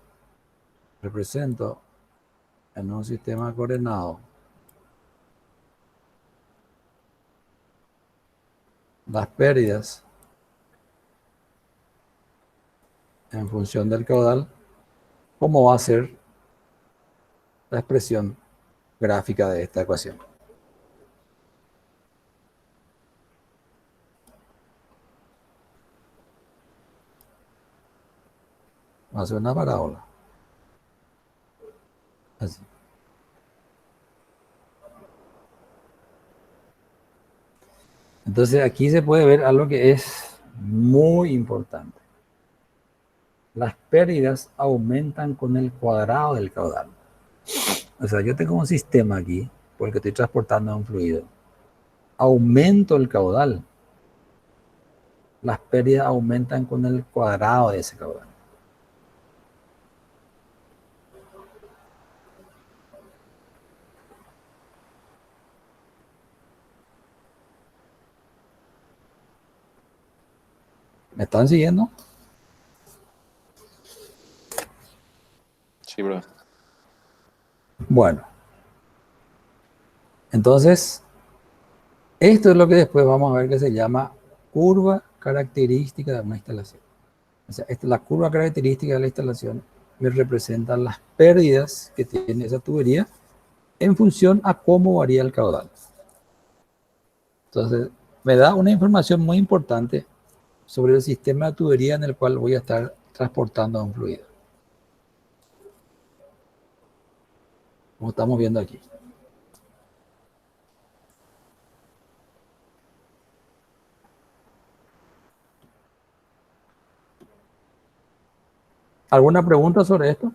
en un sistema coordenado las pérdidas en función del caudal, ¿cómo va a ser la expresión gráfica de esta ecuación? Va a ser una parábola. Así. Entonces aquí se puede ver algo que es muy importante. Las pérdidas aumentan con el cuadrado del caudal. O sea, yo tengo un sistema aquí, porque estoy transportando un fluido. Aumento el caudal. Las pérdidas aumentan con el cuadrado de ese caudal. ¿Me están siguiendo?
Sí, bro.
Bueno, entonces, esto es lo que después vamos a ver que se llama curva característica de una instalación. O sea, la curva característica de la instalación me representa las pérdidas que tiene esa tubería en función a cómo varía el caudal. Entonces, me da una información muy importante sobre el sistema de tubería en el cual voy a estar transportando un fluido. Como estamos viendo aquí. ¿Alguna pregunta sobre esto?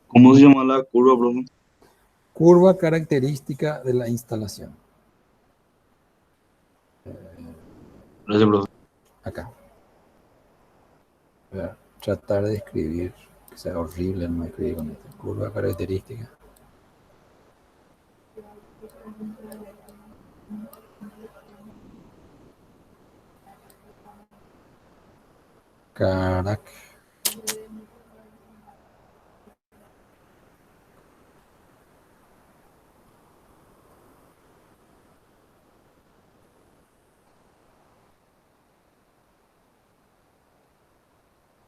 ¿Cómo se llama la curva, profe?
Curva característica de la instalación.
Gracias, profe.
Acá. Voy a tratar de escribir, que sea horrible no escribir con esto. Curva característica. Carac.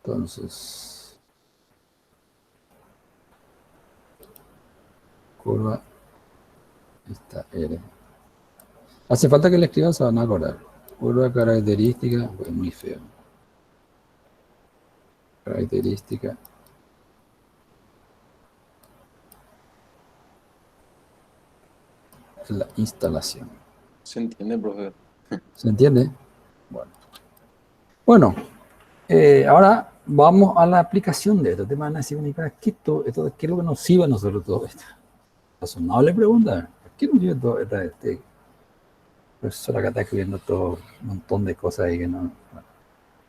Entonces, curva, esta R. Hace falta que le escriban, se van a acordar. Curva característica, pues muy feo. Característica. La instalación.
¿Se entiende, profe?
¿Se entiende? Bueno, ahora vamos a la aplicación de esto. Te van a decir, ¿para qué esto, qué es lo que nos sirve a nosotros todo esto? Razonable pregunta. ¿Por qué nos sirve todo esto? Profesor acá está escribiendo todo un montón de cosas ahí que no. Bueno,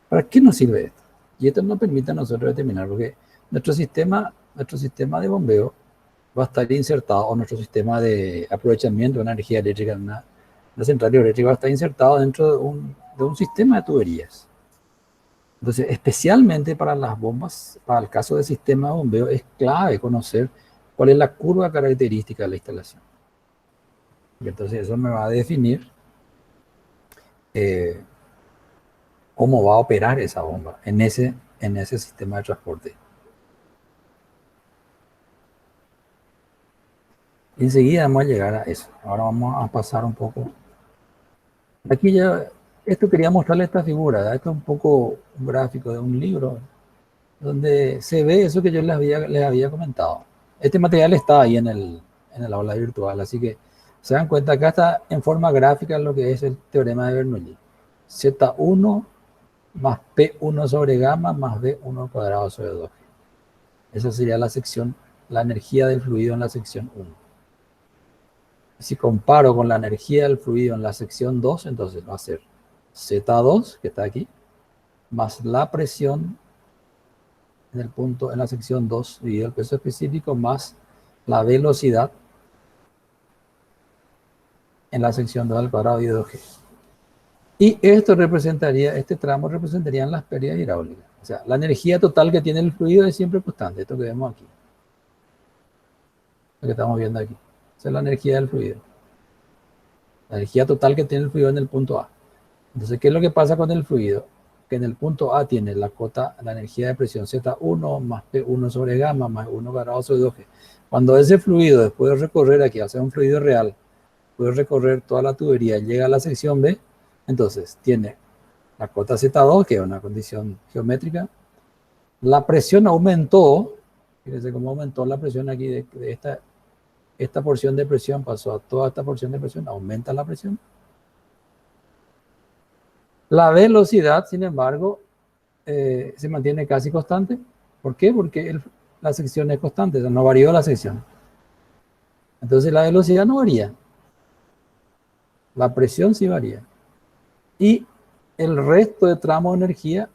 ¿para qué nos sirve esto? Y esto nos permite a nosotros determinar, porque nuestro sistema de bombeo va a estar insertado, o nuestro sistema de aprovechamiento de energía eléctrica en una central eléctrica va a estar insertado dentro de un sistema de tuberías. Entonces, especialmente para las bombas, para el caso del sistema de bombeo, es clave conocer cuál es la curva característica de la instalación. Y entonces eso me va a definir cómo va a operar esa bomba en ese sistema de transporte. Y enseguida vamos a llegar a eso. Ahora vamos a pasar un poco. Aquí ya, esto quería mostrarle esta figura, ¿verdad? Esto es un poco un gráfico de un libro donde se ve eso que yo les había comentado. Este material está ahí en el aula virtual, así que se dan cuenta, acá está en forma gráfica lo que es el teorema de Bernoulli. Z1 más P1 sobre gamma más B1 cuadrado sobre 2G. Esa sería la sección, la energía del fluido en la sección 1. Si comparo con la energía del fluido en la sección 2, entonces va a ser Z2, que está aquí, más la presión en la sección 2 dividido el peso específico, más la velocidad en la sección 2 al cuadrado dividido 2G. Y este tramo representaría las pérdidas hidráulicas. O sea, la energía total que tiene el fluido es siempre constante, esto que vemos aquí. Lo que estamos viendo aquí. Esa es la energía del fluido. La energía total que tiene el fluido en el punto A. Entonces, ¿qué es lo que pasa con el fluido? Que en el punto A tiene la energía de presión Z1 más P1 sobre gamma más 1 cuadrado sobre 2G. Cuando ese fluido, después de recorrer aquí, hacer un fluido real, puede recorrer toda la tubería y llega a la sección B, entonces tiene la cota Z2, que es una condición geométrica. La presión aumentó, fíjense cómo aumentó la presión aquí de esta porción de presión, pasó a toda esta porción de presión, aumenta la presión. La velocidad, sin embargo, se mantiene casi constante. ¿Por qué? Porque la sección es constante, o sea, no varió la sección. Entonces la velocidad no varía, la presión sí varía. Y el resto de tramo de energía,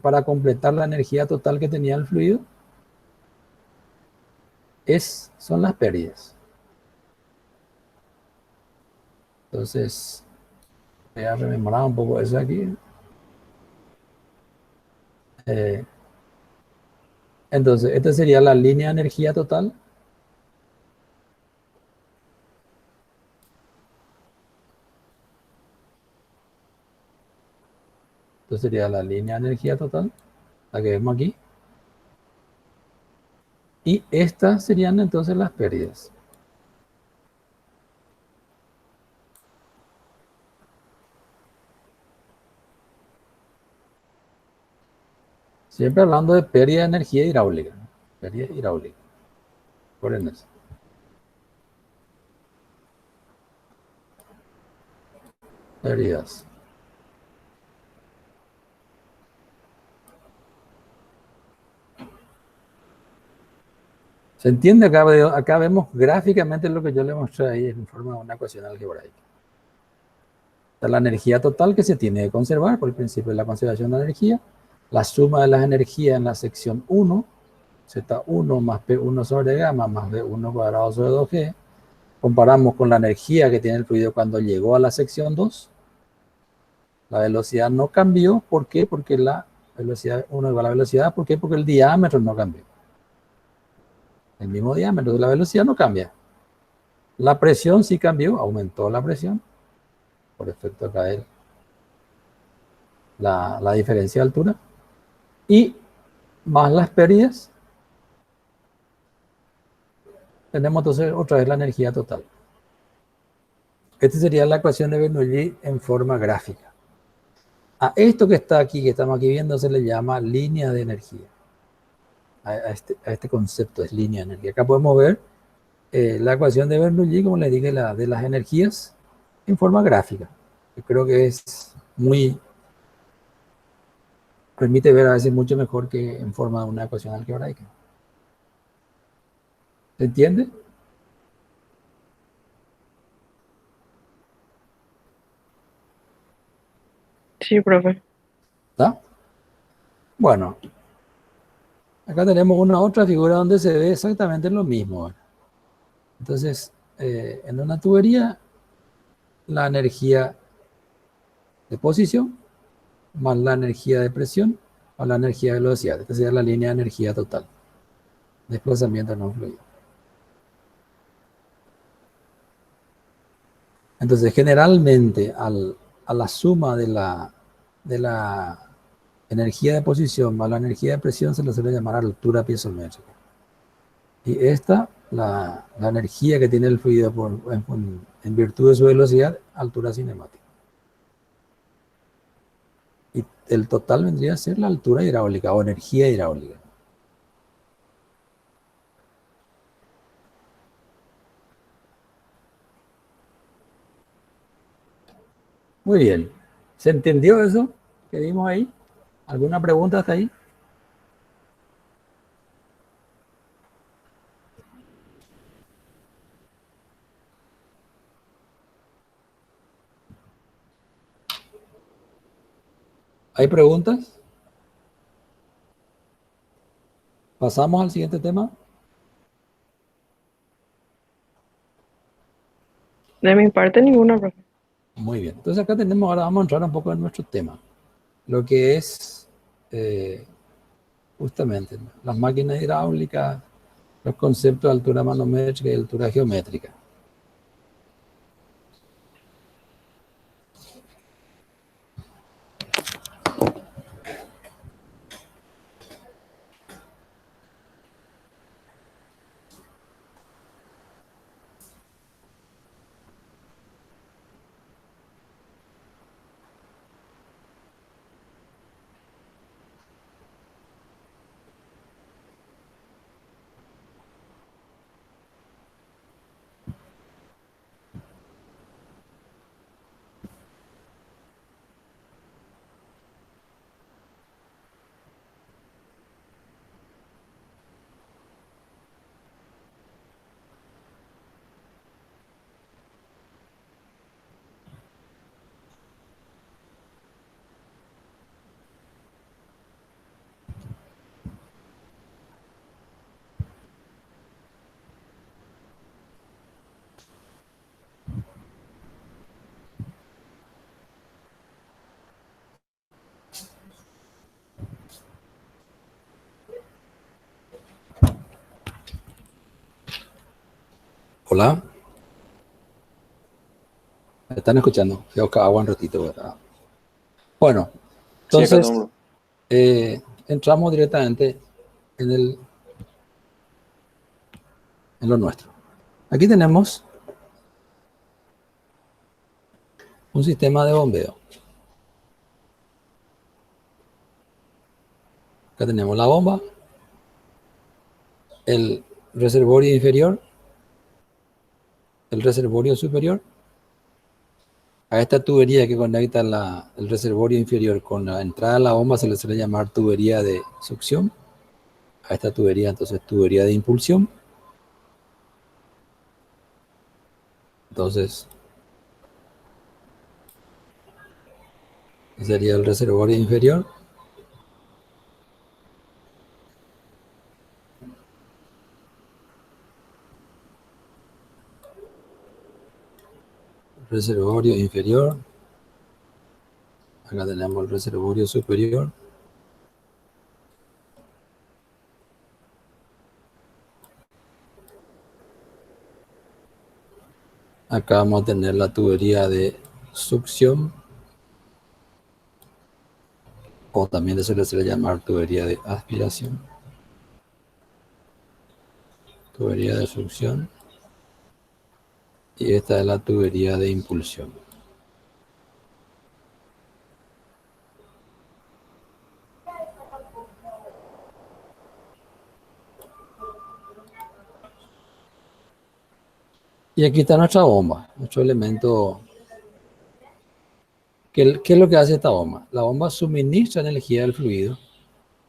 para completar la energía total que tenía el fluido, son las pérdidas. Entonces, voy a rememorar un poco eso aquí. Entonces, esta sería la línea de energía total. Esto sería la línea de energía total, la que vemos aquí. Y estas serían entonces las pérdidas. Siempre hablando de pérdida de energía hidráulica, ¿no? Pérdida hidráulica. Recuerden eso. Pérdidas. ¿Se entiende? Acá vemos gráficamente lo que yo le mostré ahí en forma de una ecuación algebraica. Esta es la energía total que se tiene que conservar por el principio de la conservación de energía. La suma de las energías en la sección 1, Z1 más P1 sobre gamma más B1 cuadrado sobre 2G. Comparamos con la energía que tiene el fluido cuando llegó a la sección 2. La velocidad no cambió. ¿Por qué? Porque la velocidad 1 igual a la velocidad. ¿Por qué? Porque el diámetro no cambió. El mismo diámetro, la velocidad no cambia. La presión sí cambió, aumentó la presión por efecto acá de la diferencia de altura. Y más las pérdidas, tenemos entonces otra vez la energía total. Esta sería la ecuación de Bernoulli en forma gráfica. A esto que está aquí, que estamos aquí viendo, se le llama línea de energía. A este concepto es línea de energía. Acá podemos ver la ecuación de Bernoulli, como les dije, de las energías en forma gráfica. Yo creo que permite ver a veces mucho mejor que en forma de una ecuación algebraica. ¿Se entiende?
Sí, profe.
¿Está? Bueno, acá tenemos una otra figura donde se ve exactamente lo mismo. Entonces, en una tubería, la energía de posición más la energía de presión más la energía de velocidad. Esta sería la línea de energía total. Desplazamiento no fluido. Entonces, generalmente, a la suma de la energía de posición más la energía de presión se le suele llamar altura piezométrica. Y esta, la energía que tiene el fluido en virtud de su velocidad, altura cinemática. Y el total vendría a ser la altura hidráulica o energía hidráulica. Muy bien. ¿Se entendió eso que vimos ahí? ¿Alguna pregunta hasta ahí? ¿Hay preguntas? ¿Pasamos al siguiente tema?
De mi parte, ninguna, profe.
Muy bien. Entonces acá ahora vamos a entrar un poco en nuestro tema. Lo que es justamente las máquinas hidráulicas, los conceptos de altura manométrica y altura geométrica. Hola, ¿me están escuchando? Voy a buscar agua un ratito, ¿verdad? Bueno,
Sí, acá
entonces
estamos, bro.
entramos directamente en en lo nuestro. Aquí tenemos un sistema de bombeo. Acá tenemos la bomba, el reservorio inferior, el reservorio superior. A esta tubería que conecta el reservorio inferior con la entrada a la bomba se le suele llamar tubería de succión. A esta tubería, entonces, tubería de impulsión. Entonces, sería el reservorio inferior. Reservorio inferior. Acá tenemos el reservorio superior. Acá vamos a tener la tubería de succión, o también se le suele llamar tubería de aspiración. Tubería de succión. Y esta es la tubería de impulsión. Y aquí está nuestra bomba, nuestro elemento. ¿Qué es lo que hace esta bomba? La bomba suministra energía al fluido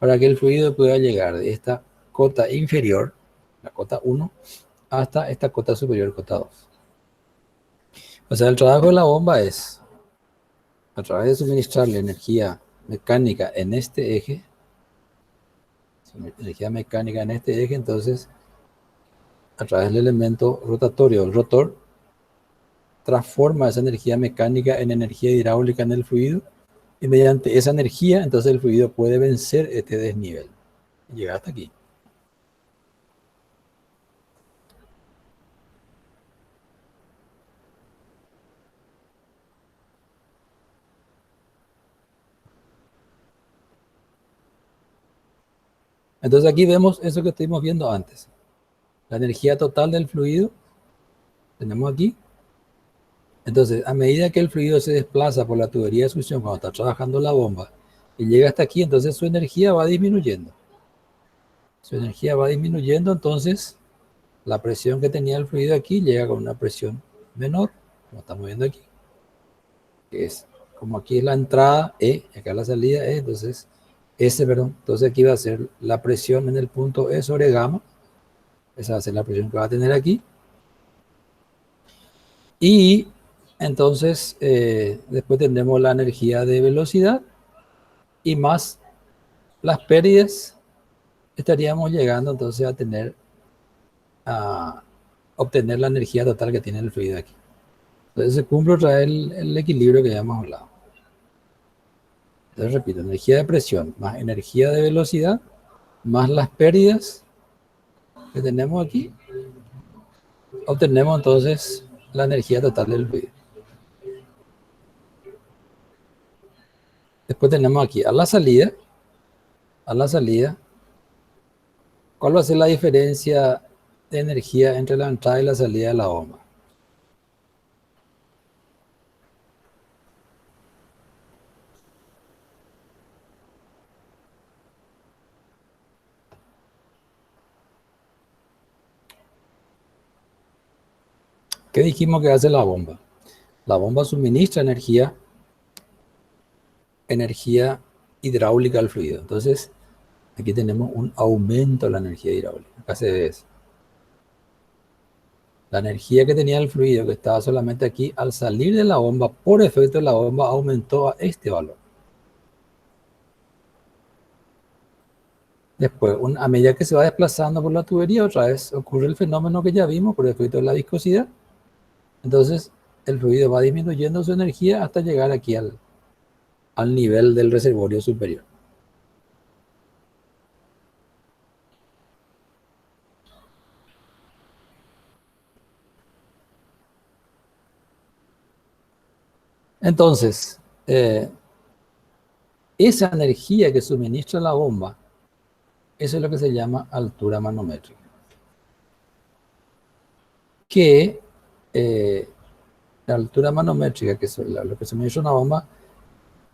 para que el fluido pueda llegar de esta cota inferior, la cota 1, hasta esta cota superior, cota 2. O sea, el trabajo de la bomba es, a través de suministrarle energía mecánica en este eje, entonces, a través del elemento rotatorio, el rotor, transforma esa energía mecánica en energía hidráulica en el fluido, y mediante esa energía, entonces el fluido puede vencer este desnivel y llegar hasta aquí. Entonces aquí vemos eso que estuvimos viendo antes. La energía total del fluido, tenemos aquí. Entonces, a medida que el fluido se desplaza por la tubería de succión cuando está trabajando la bomba y llega hasta aquí, entonces su energía va disminuyendo. Su energía va disminuyendo, entonces la presión que tenía el fluido aquí llega con una presión menor, como estamos viendo aquí, que es, como aquí es la entrada E, y acá la salida E, entonces S, perdón, entonces aquí va a ser la presión en el punto E sobre gamma, esa va a ser la presión que va a tener aquí, y entonces después tendremos la energía de velocidad y más las pérdidas, estaríamos llegando entonces a obtener la energía total que tiene el fluido aquí. Entonces se cumple otra vez el equilibrio que ya hemos hablado. Entonces repito, energía de presión más energía de velocidad más las pérdidas que tenemos aquí, obtenemos entonces la energía total del fluido. Después tenemos aquí a la salida, ¿cuál va a ser la diferencia de energía entre la entrada y la salida de la bomba? ¿Qué dijimos que hace la bomba? La bomba suministra energía hidráulica al fluido. Entonces, aquí tenemos un aumento de la energía hidráulica. Acá se ve eso. La energía que tenía el fluido, que estaba solamente aquí, al salir de la bomba, por efecto de la bomba, aumentó a este valor. Después, a medida que se va desplazando por la tubería, otra vez ocurre el fenómeno que ya vimos por efecto de la viscosidad. Entonces, el fluido va disminuyendo su energía hasta llegar aquí al nivel del reservorio superior. Entonces, esa energía que suministra la bomba, eso es lo que se llama altura manométrica. Que la altura manométrica, que es lo que suministra una bomba,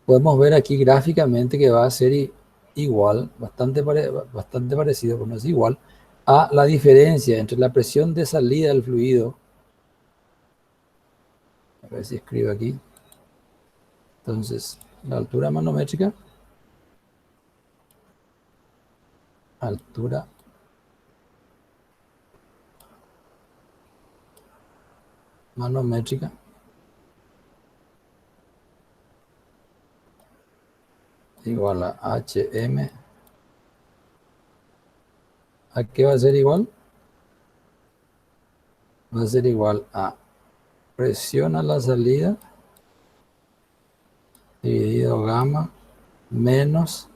podemos ver aquí gráficamente que va a ser igual, bastante parecido, pero no es igual, a la diferencia entre la presión de salida del fluido. A ver si escribo aquí. Entonces, la altura manométrica, altura manométrica igual a HM. ¿A qué va a ser igual? Va a ser igual a presión a la salida dividido gamma menos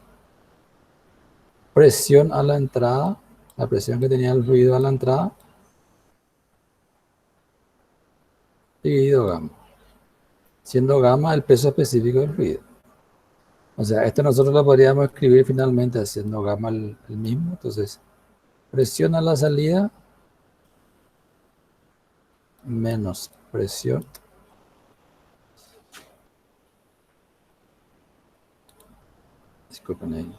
presión a la entrada, la presión que tenía el fluido a la entrada, dividido gamma, siendo gamma el peso específico del fluido. O sea, esto nosotros lo podríamos escribir finalmente haciendo gamma el mismo. Entonces, presión a la salida menos presión disculpen ahí.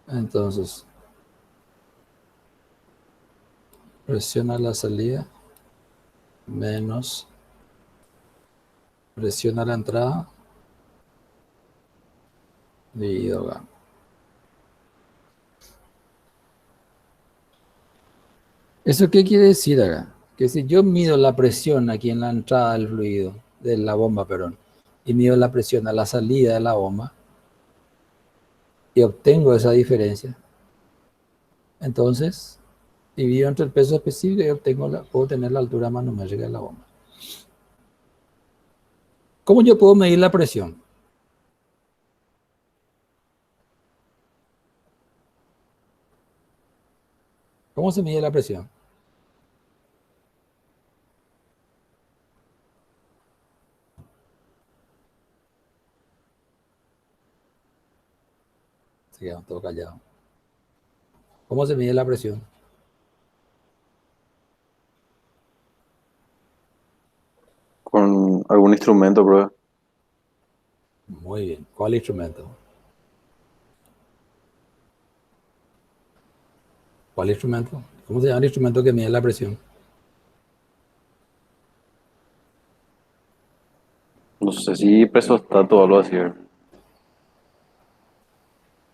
Entonces, presión a la salida menos presión a la entrada dividido gamma. ¿Eso qué quiere decir acá? Que si yo mido la presión aquí en la entrada del fluido, de la bomba, perdón, y mido la presión a la salida de la bomba, y obtengo esa diferencia, entonces divido entre el peso específico y puedo tener la altura manométrica de la bomba. ¿Cómo yo puedo medir la presión? ¿Cómo se mide la presión? Se quedan todos callados. ¿Cómo se mide la presión?
Con algún instrumento, bro.
Muy bien. ¿Cuál instrumento? ¿Cuál instrumento? ¿Cómo se llama el instrumento que mide la presión?
No sé si presostato o algo así.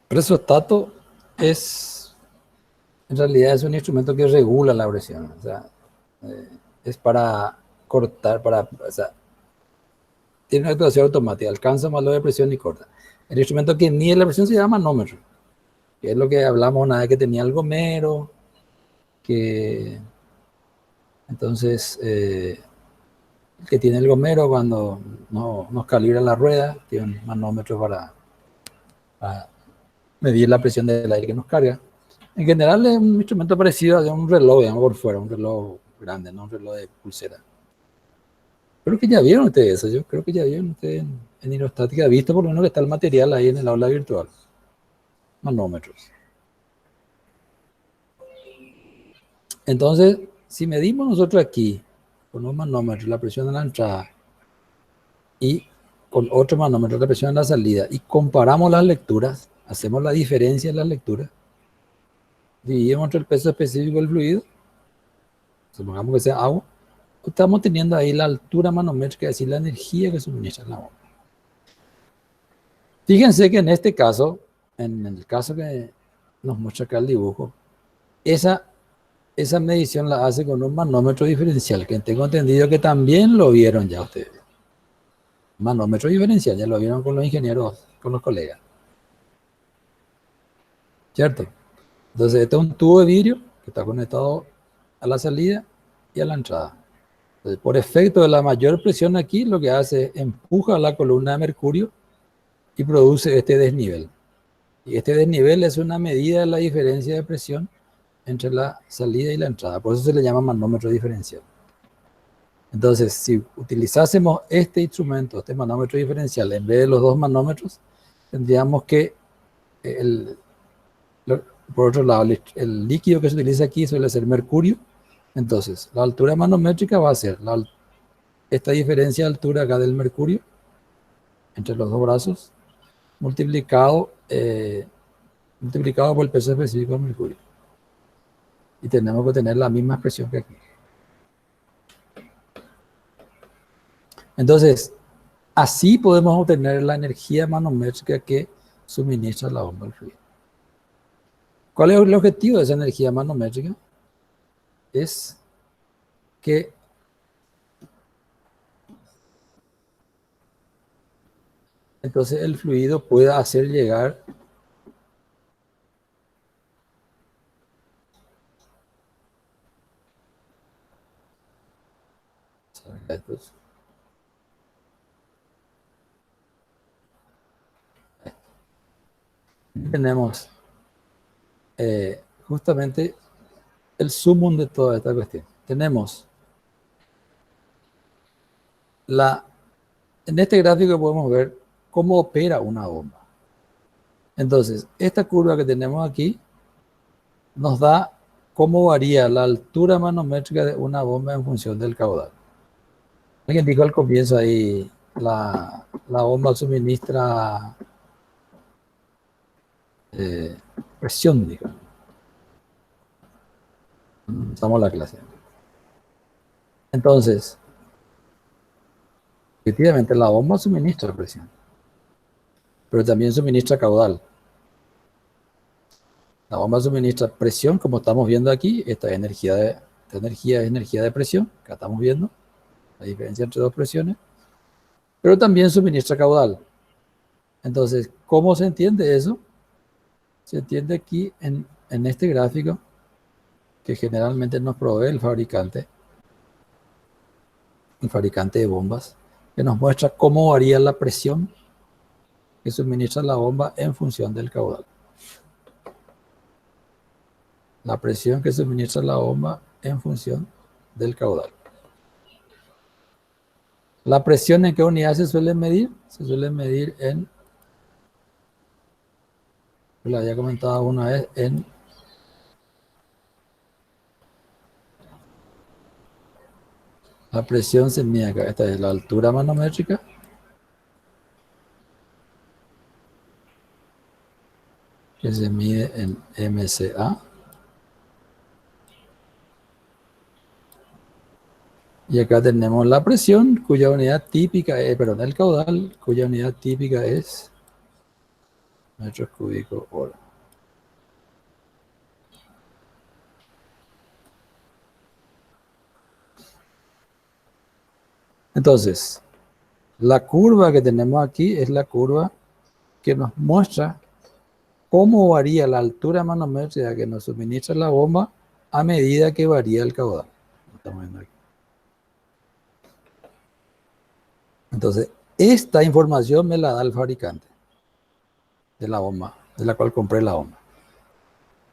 Presostato en realidad es un instrumento que regula la presión. O sea, es para cortar, o sea, tiene una actuación automática, alcanza un valor de presión y corta. El instrumento que mide la presión se llama manómetro, que es lo que hablamos una vez que tenía el gomero, que entonces el que tiene el gomero cuando no nos calibra la rueda, tiene un manómetro para medir la presión del aire que nos carga. En general es un instrumento parecido a un reloj, digamos, por fuera, un reloj grande, no un reloj de pulsera. Creo que ya vieron ustedes eso, yo creo que ya vieron ustedes en hidrostática, visto por lo menos que está el material ahí en el aula virtual. Manómetros. Entonces, si medimos nosotros aquí con un manómetro la presión en la entrada y con otro manómetro la presión en la salida y comparamos las lecturas, hacemos la diferencia en las lecturas, dividimos entre el peso específico del fluido, supongamos que sea agua, estamos teniendo ahí la altura manométrica, es decir, la energía que suministra la bomba. Fíjense que en este caso, en el caso que nos muestra acá el dibujo, esa medición la hace con un manómetro diferencial, que tengo entendido que también lo vieron ya ustedes. Manómetro diferencial, ya lo vieron con los ingenieros, con los colegas. ¿Cierto? Entonces, este es un tubo de vidrio que está conectado a la salida y a la entrada. Entonces, por efecto de la mayor presión aquí, lo que hace es empuja la columna de mercurio y produce este desnivel. Y este desnivel es una medida de la diferencia de presión entre la salida y la entrada. Por eso se le llama manómetro diferencial. Entonces, si utilizásemos este instrumento, este manómetro diferencial, en vez de los dos manómetros, tendríamos que, por otro lado, el líquido que se utiliza aquí suele ser mercurio. Entonces, la altura manométrica va a ser esta diferencia de altura acá del mercurio, entre los dos brazos, multiplicado por el peso específico del mercurio. Y tenemos que tener la misma expresión que aquí. Entonces, así podemos obtener la energía manométrica que suministra la bomba al fluido. ¿Cuál es el objetivo de esa energía manométrica? Es que entonces el fluido pueda hacer llegar tenemos justamente el sumum de toda esta cuestión. Tenemos en este gráfico podemos ver cómo opera una bomba. Entonces, esta curva que tenemos aquí nos da cómo varía la altura manométrica de una bomba en función del caudal. Alguien dijo al comienzo ahí, la bomba suministra presión, dijo. Empezamos la clase. Entonces, efectivamente la bomba suministra presión, pero también suministra caudal. La bomba suministra presión, como estamos viendo aquí. Esta energía es energía de presión, acá estamos viendo la diferencia entre dos presiones, pero también suministra caudal. Entonces, ¿cómo se entiende eso? Se entiende aquí en este gráfico que generalmente nos provee el fabricante de bombas, que nos muestra cómo varía la presión que suministra la bomba en función del caudal. La presión que suministra la bomba en función del caudal. ¿La presión en qué unidad se suele medir? Se suele medir en, lo había comentado una vez, en la presión se mide acá. Esta es la altura manométrica. Que se mide en MCA. Y acá tenemos la presión, cuya unidad típica es, el caudal, cuya unidad típica es metros cúbicos hora. Entonces, la curva que tenemos aquí es la curva que nos muestra cómo varía la altura manométrica que nos suministra la bomba a medida que varía el caudal. Estamos viendo aquí. Entonces, esta información me la da el fabricante de la bomba, de la cual compré la bomba.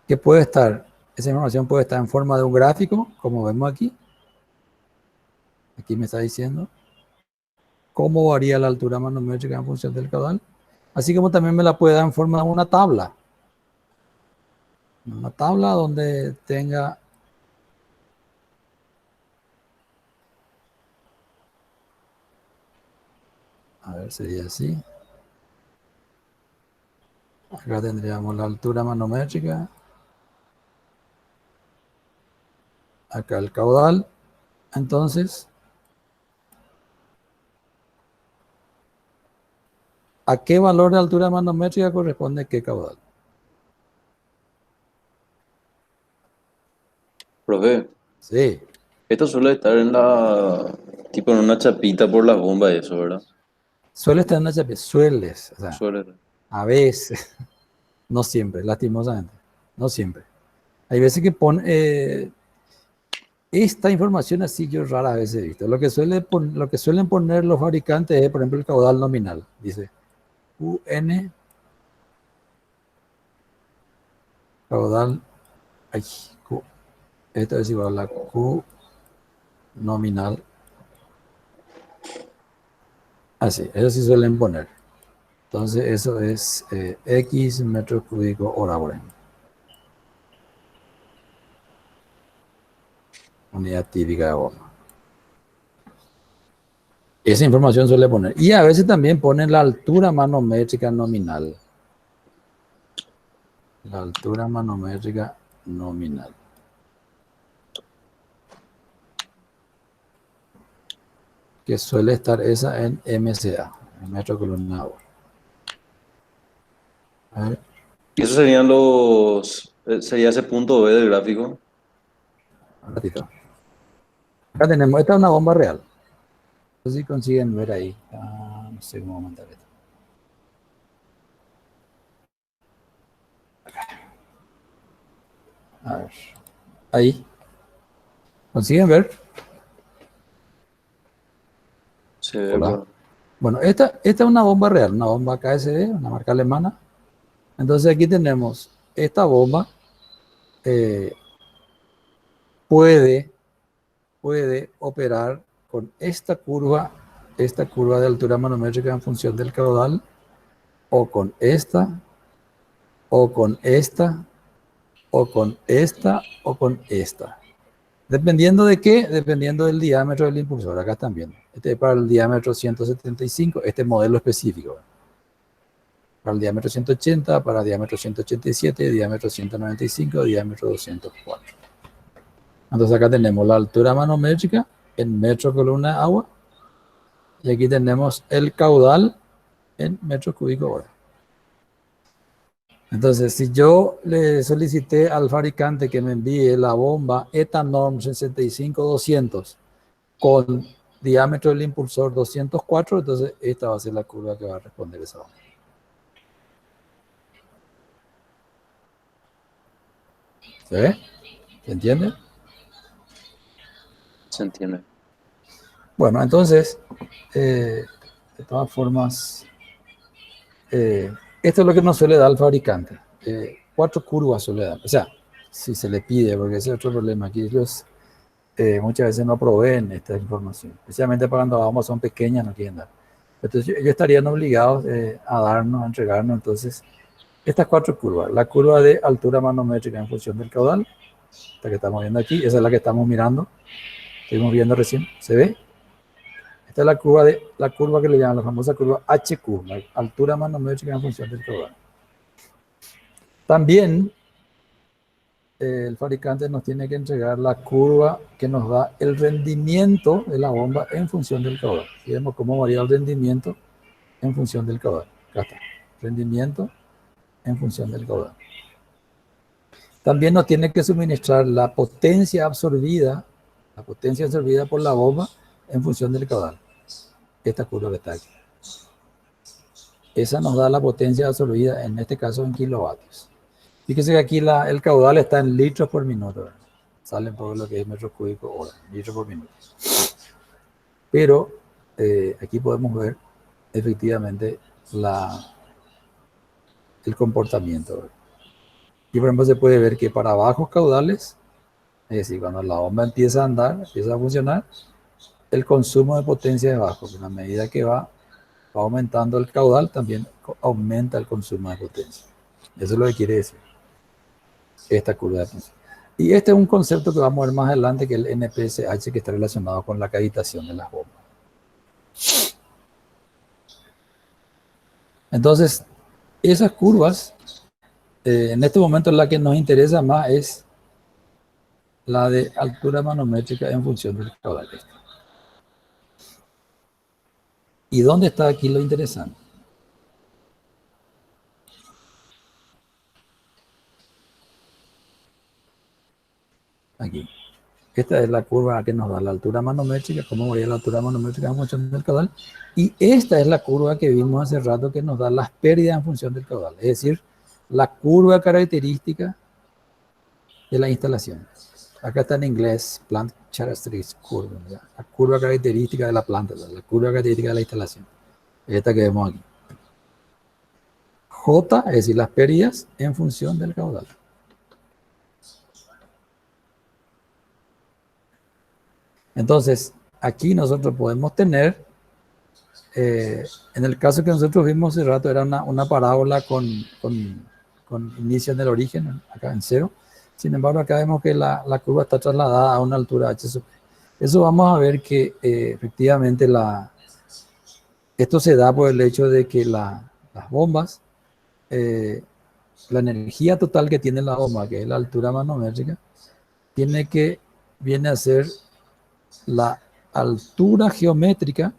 Que puede estar, esa información puede estar en forma de un gráfico, como vemos aquí. Aquí me está diciendo cómo varía la altura manométrica en función del caudal. Así como también me la puede dar en forma de una tabla. Una tabla donde tenga a ver, sería así. Acá tendríamos la altura manométrica. Acá el caudal. Entonces, ¿a qué valor de altura manométrica corresponde qué caudal?
Profe,
Sí,
esto suele estar tipo en una chapita por las bombas y eso, ¿verdad?
suele estar en una chapita. Sueles, o sea,
Suele.
a veces, no siempre, lastimosamente, no siempre. Hay veces que pone esta información así, yo raras veces he visto. Lo que suelen poner los fabricantes es, por ejemplo, el caudal nominal. Dice UN caudal Ay, Q. Esto es igual a Q nominal. Así, eso sí suelen poner. Entonces eso es X metros cúbicos hora por ejemplo. Unidad típica de bomba. Esa información suele poner. Y a veces también ponen la altura manométrica nominal. La altura manométrica nominal. Que suele estar esa en MCA, en metro columna agua. A ver,
Y esos serían sería ese punto B del gráfico.
un ratito. Acá tenemos, esta es una bomba real. No sé si consiguen ver ahí. No sé cómo aumentar esto. A ver. Ahí. ¿Consiguen ver?
Se ve
Hola.
por-
Bueno, esta es una bomba real, una bomba KSD, una marca alemana. Entonces aquí tenemos esta bomba. Puede operar con esta curva de altura manométrica en función del caudal, o con esta, o con esta, o con esta, o con esta. ¿Dependiendo de qué? Dependiendo del diámetro del impulsor. Acá están viendo. Este es para el diámetro 175, este modelo específico. Para el diámetro 180, para el diámetro 187, diámetro 195, diámetro 204. Entonces acá tenemos la altura manométrica en metro columna de agua. Y aquí tenemos el caudal en metros cúbicos hora. Entonces, si yo le solicité al fabricante que me envíe la bomba Etanorm 65200 con diámetro del impulsor 204, entonces esta va a ser la curva que va a responder esa bomba. ¿Se ve? ¿Se entiende?
Se entiende.
Bueno, entonces, de todas formas, esto es lo que nos suele dar el fabricante. 4 curvas suele dar. O sea, si se le pide, porque ese es otro problema. Aquí ellos muchas veces no proveen esta información. Especialmente para cuando las bombas son pequeñas, no quieren dar. Entonces, ellos estarían obligados a entregarnos, entonces, estas 4 curvas. La curva de altura manométrica en función del caudal, esta que estamos viendo aquí, esa es la que estamos mirando. Estuvimos viendo recién. ¿Se ve? Esta es la curva que le llaman la famosa curva HQ, la altura manométrica en función del caudal. También el fabricante nos tiene que entregar la curva que nos da el rendimiento de la bomba en función del caudal. Y vemos cómo varía el rendimiento en función del caudal. Acá está. Rendimiento en función del caudal. También nos tiene que suministrar la potencia absorbida por la bomba en función del caudal. Esta curva que está aquí. Esa nos da la potencia absorbida, en este caso en kilovatios. Fíjese que aquí el caudal está en litros por minuto. ¿Verdad? Salen por lo que es metros cúbicos hora, litros por minuto. Pero aquí podemos ver efectivamente el comportamiento. ¿Verdad? Y por ejemplo se puede ver que para bajos caudales, es decir, cuando la bomba empieza a andar, empieza a funcionar, el consumo de potencia es bajo. A medida que va aumentando el caudal, también aumenta el consumo de potencia. Eso es lo que quiere decir esta curva de potencia. Y este es un concepto que vamos a ver más adelante, que es el NPSH, que está relacionado con la cavitación de las bombas. Entonces, esas curvas, en este momento la que nos interesa más es la de altura manométrica en función del caudal. ¿Y dónde está aquí lo interesante? Aquí. Esta es la curva que nos da la altura manométrica, cómo varía la altura manométrica en función del caudal. Y esta es la curva que vimos hace rato que nos da las pérdidas en función del caudal. Es decir, la curva característica de la instalación. Acá está en inglés, Plant Characteristics Curve, ¿verdad? La curva característica de la planta, ¿verdad? La curva característica de la instalación. Esta que vemos aquí. J, es decir, las pérdidas en función del caudal. Entonces, aquí nosotros podemos tener, en el caso que nosotros vimos hace rato, era una parábola con inicio en el origen, acá en cero. Sin embargo, acá vemos que la curva está trasladada a una altura h sub. Eso vamos a ver que efectivamente esto se da por el hecho de que las bombas, la energía total que tiene la bomba, que es la altura manométrica, viene a ser la altura geométrica.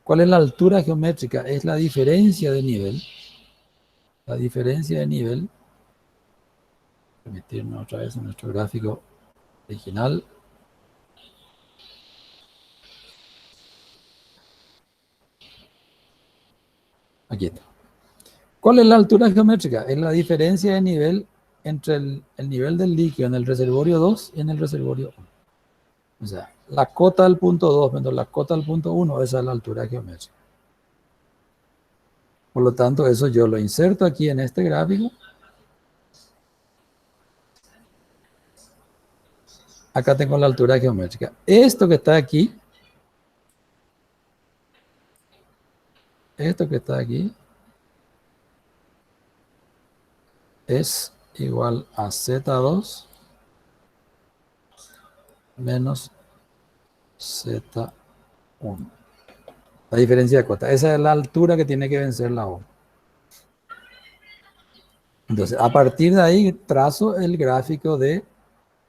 ¿Cuál es la altura geométrica? Es la diferencia de nivel. La diferencia de nivel. Permitirnos otra vez en nuestro gráfico original. Aquí está. ¿Cuál es la altura geométrica? Es la diferencia de nivel entre el nivel del líquido en el reservorio 2 y en el reservorio 1. O sea, la cota del punto 2 menos la cota del punto 1, esa es la altura geométrica. Por lo tanto, eso yo lo inserto aquí en este gráfico. Acá tengo la altura geométrica. Esto que está aquí, es igual a Z2 menos Z1. La diferencia de cota. Esa es la altura que tiene que vencer la bomba. Entonces, a partir de ahí trazo el gráfico de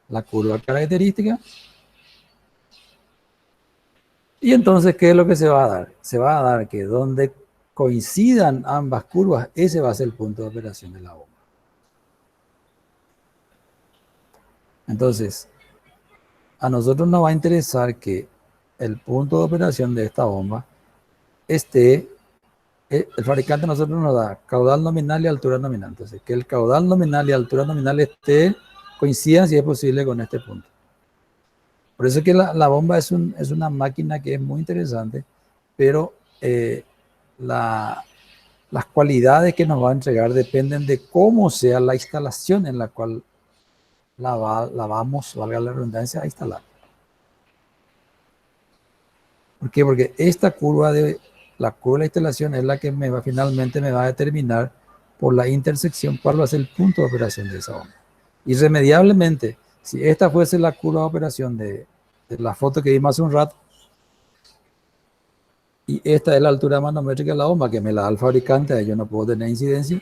la curva característica. Y entonces, ¿qué es lo que se va a dar? Se va a dar que donde coincidan ambas curvas, ese va a ser el punto de operación de la bomba. Entonces, a nosotros nos va a interesar que el punto de operación de esta bomba esté, el fabricante a nosotros nos da caudal nominal y altura nominal. Entonces, que el caudal nominal y altura nominal coincidan si es posible con este punto. Por eso es que la bomba es una máquina que es muy interesante, pero las cualidades que nos va a entregar dependen de cómo sea la instalación en la cual la vamos, valga la redundancia, a instalar. ¿Por qué? Porque esta curva la curva de la instalación es la que finalmente me va a determinar por la intersección cuál va a ser el punto de operación de esa bomba. Irremediablemente, si esta fuese la curva de operación de la foto que vimos hace un rato, y esta es la altura manométrica de la bomba, que me la da el fabricante, ahí yo no puedo tener incidencia,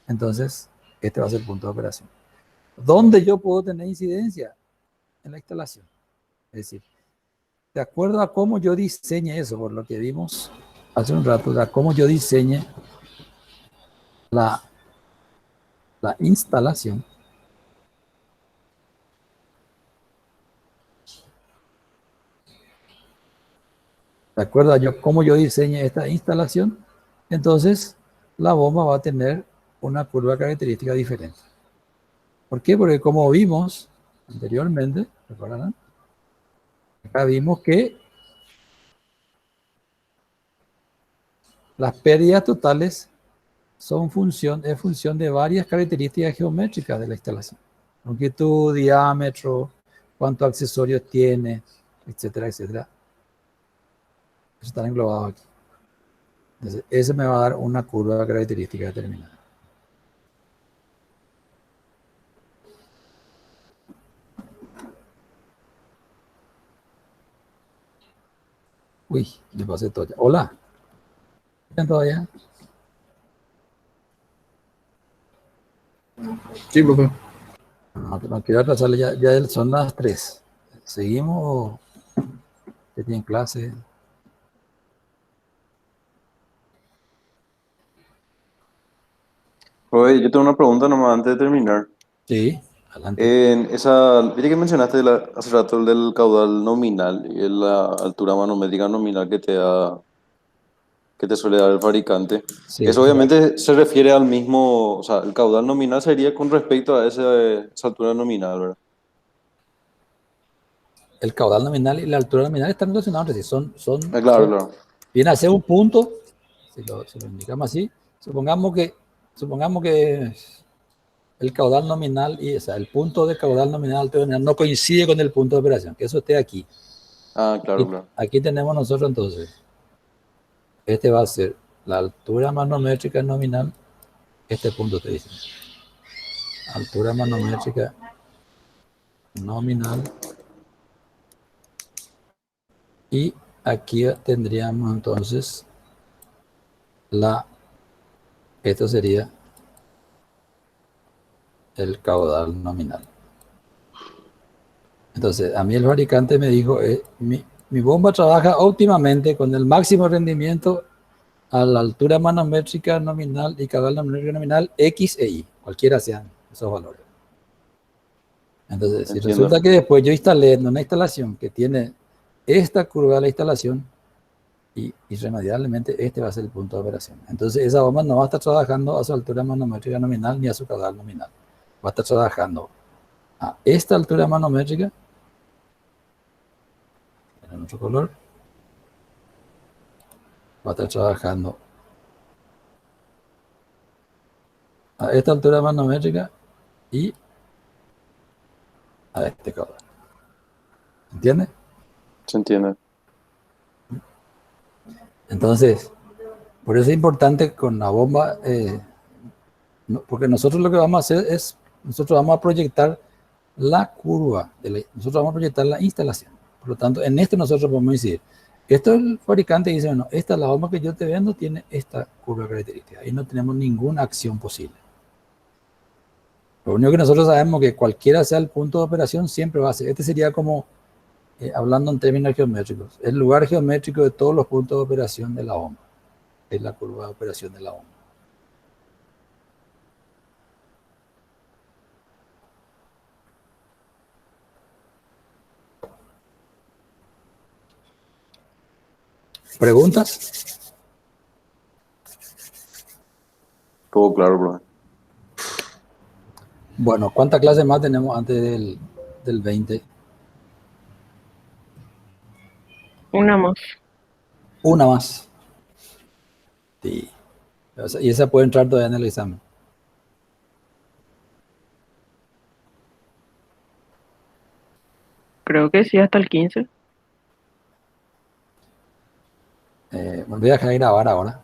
entonces este va a ser el punto de operación. ¿Dónde yo puedo tener incidencia? En la instalación. Es decir, de acuerdo a cómo yo diseñe eso, por lo que vimos hace un rato, de cómo yo diseñe la instalación, de acuerdo a cómo yo diseñe esta instalación, entonces la bomba va a tener una curva característica diferente. ¿Por qué? Porque como vimos anteriormente, ¿recordarán? Acá vimos que las pérdidas totales es función de varias características geométricas de la instalación. Longitud, diámetro, cuántos accesorios tiene, etcétera, etcétera. Eso está englobado aquí. Entonces, ese me va a dar una curva característica determinada. Uy, le pasé todo ya. Hola. ¿Están todavía?
Sí, profe.
No quiero atrasarle, ya son las 3. ¿Seguimos o ya tienen clase?
Oye, yo tengo una pregunta nomás antes de terminar.
Sí, adelante.
Viste que mencionaste hace rato el del caudal nominal y la altura manométrica nominal que te suele dar el fabricante.
Sí,
Eso obviamente se refiere al mismo, o sea, el caudal nominal sería con respecto a esa altura nominal, ¿verdad?
el caudal nominal y la altura nominal están relacionados entre sí.
Claro, claro.
Viene a ser un punto, si lo indicamos así, supongamos que el caudal nominal, y, o sea, el punto de caudal nominal altura nominal no coincide con el punto de operación, que eso esté aquí.
Ah, claro,
Aquí,
claro.
aquí tenemos nosotros entonces, este va a ser la altura manométrica nominal, este punto te dice, altura manométrica nominal, y aquí tendríamos entonces esto sería el caudal nominal. Entonces, a mí el fabricante me dijo, mi bomba trabaja óptimamente con el máximo rendimiento a la altura manométrica nominal y caudal manométrico nominal X e Y, cualquiera sean esos valores. Entonces, si
Entiendo.
resulta que después yo instalé en una instalación que tiene esta curva de la instalación y irremediablemente este va a ser el punto de operación. Entonces, esa bomba no va a estar trabajando a su altura manométrica nominal ni a su caudal nominal. Va a estar trabajando a esta altura manométrica, en otro color, va a estar trabajando a esta altura manométrica y a este caudal. ¿Entiendes?
Se entiende.
Entonces, por eso es importante con la bomba, porque nosotros lo que vamos a hacer es, nosotros vamos a proyectar la curva, nosotros vamos a proyectar la instalación. Por lo tanto, en esto nosotros podemos decir, esto el fabricante dice, bueno, esta la bomba que yo te vendo tiene esta curva característica y no tenemos ninguna acción posible. Lo único que nosotros sabemos es que cualquiera sea el punto de operación siempre va a ser, este sería como, hablando en términos geométricos, el lugar geométrico de todos los puntos de operación de la bomba, es la curva de operación de la bomba. ¿Preguntas?
Todo claro, bro.
Bueno, ¿cuántas clases más tenemos antes del 20?
Una más.
Una más. Sí. Y esa puede entrar todavía en el examen.
Creo que sí, hasta el 15.
Voy a dejar de grabar ahora.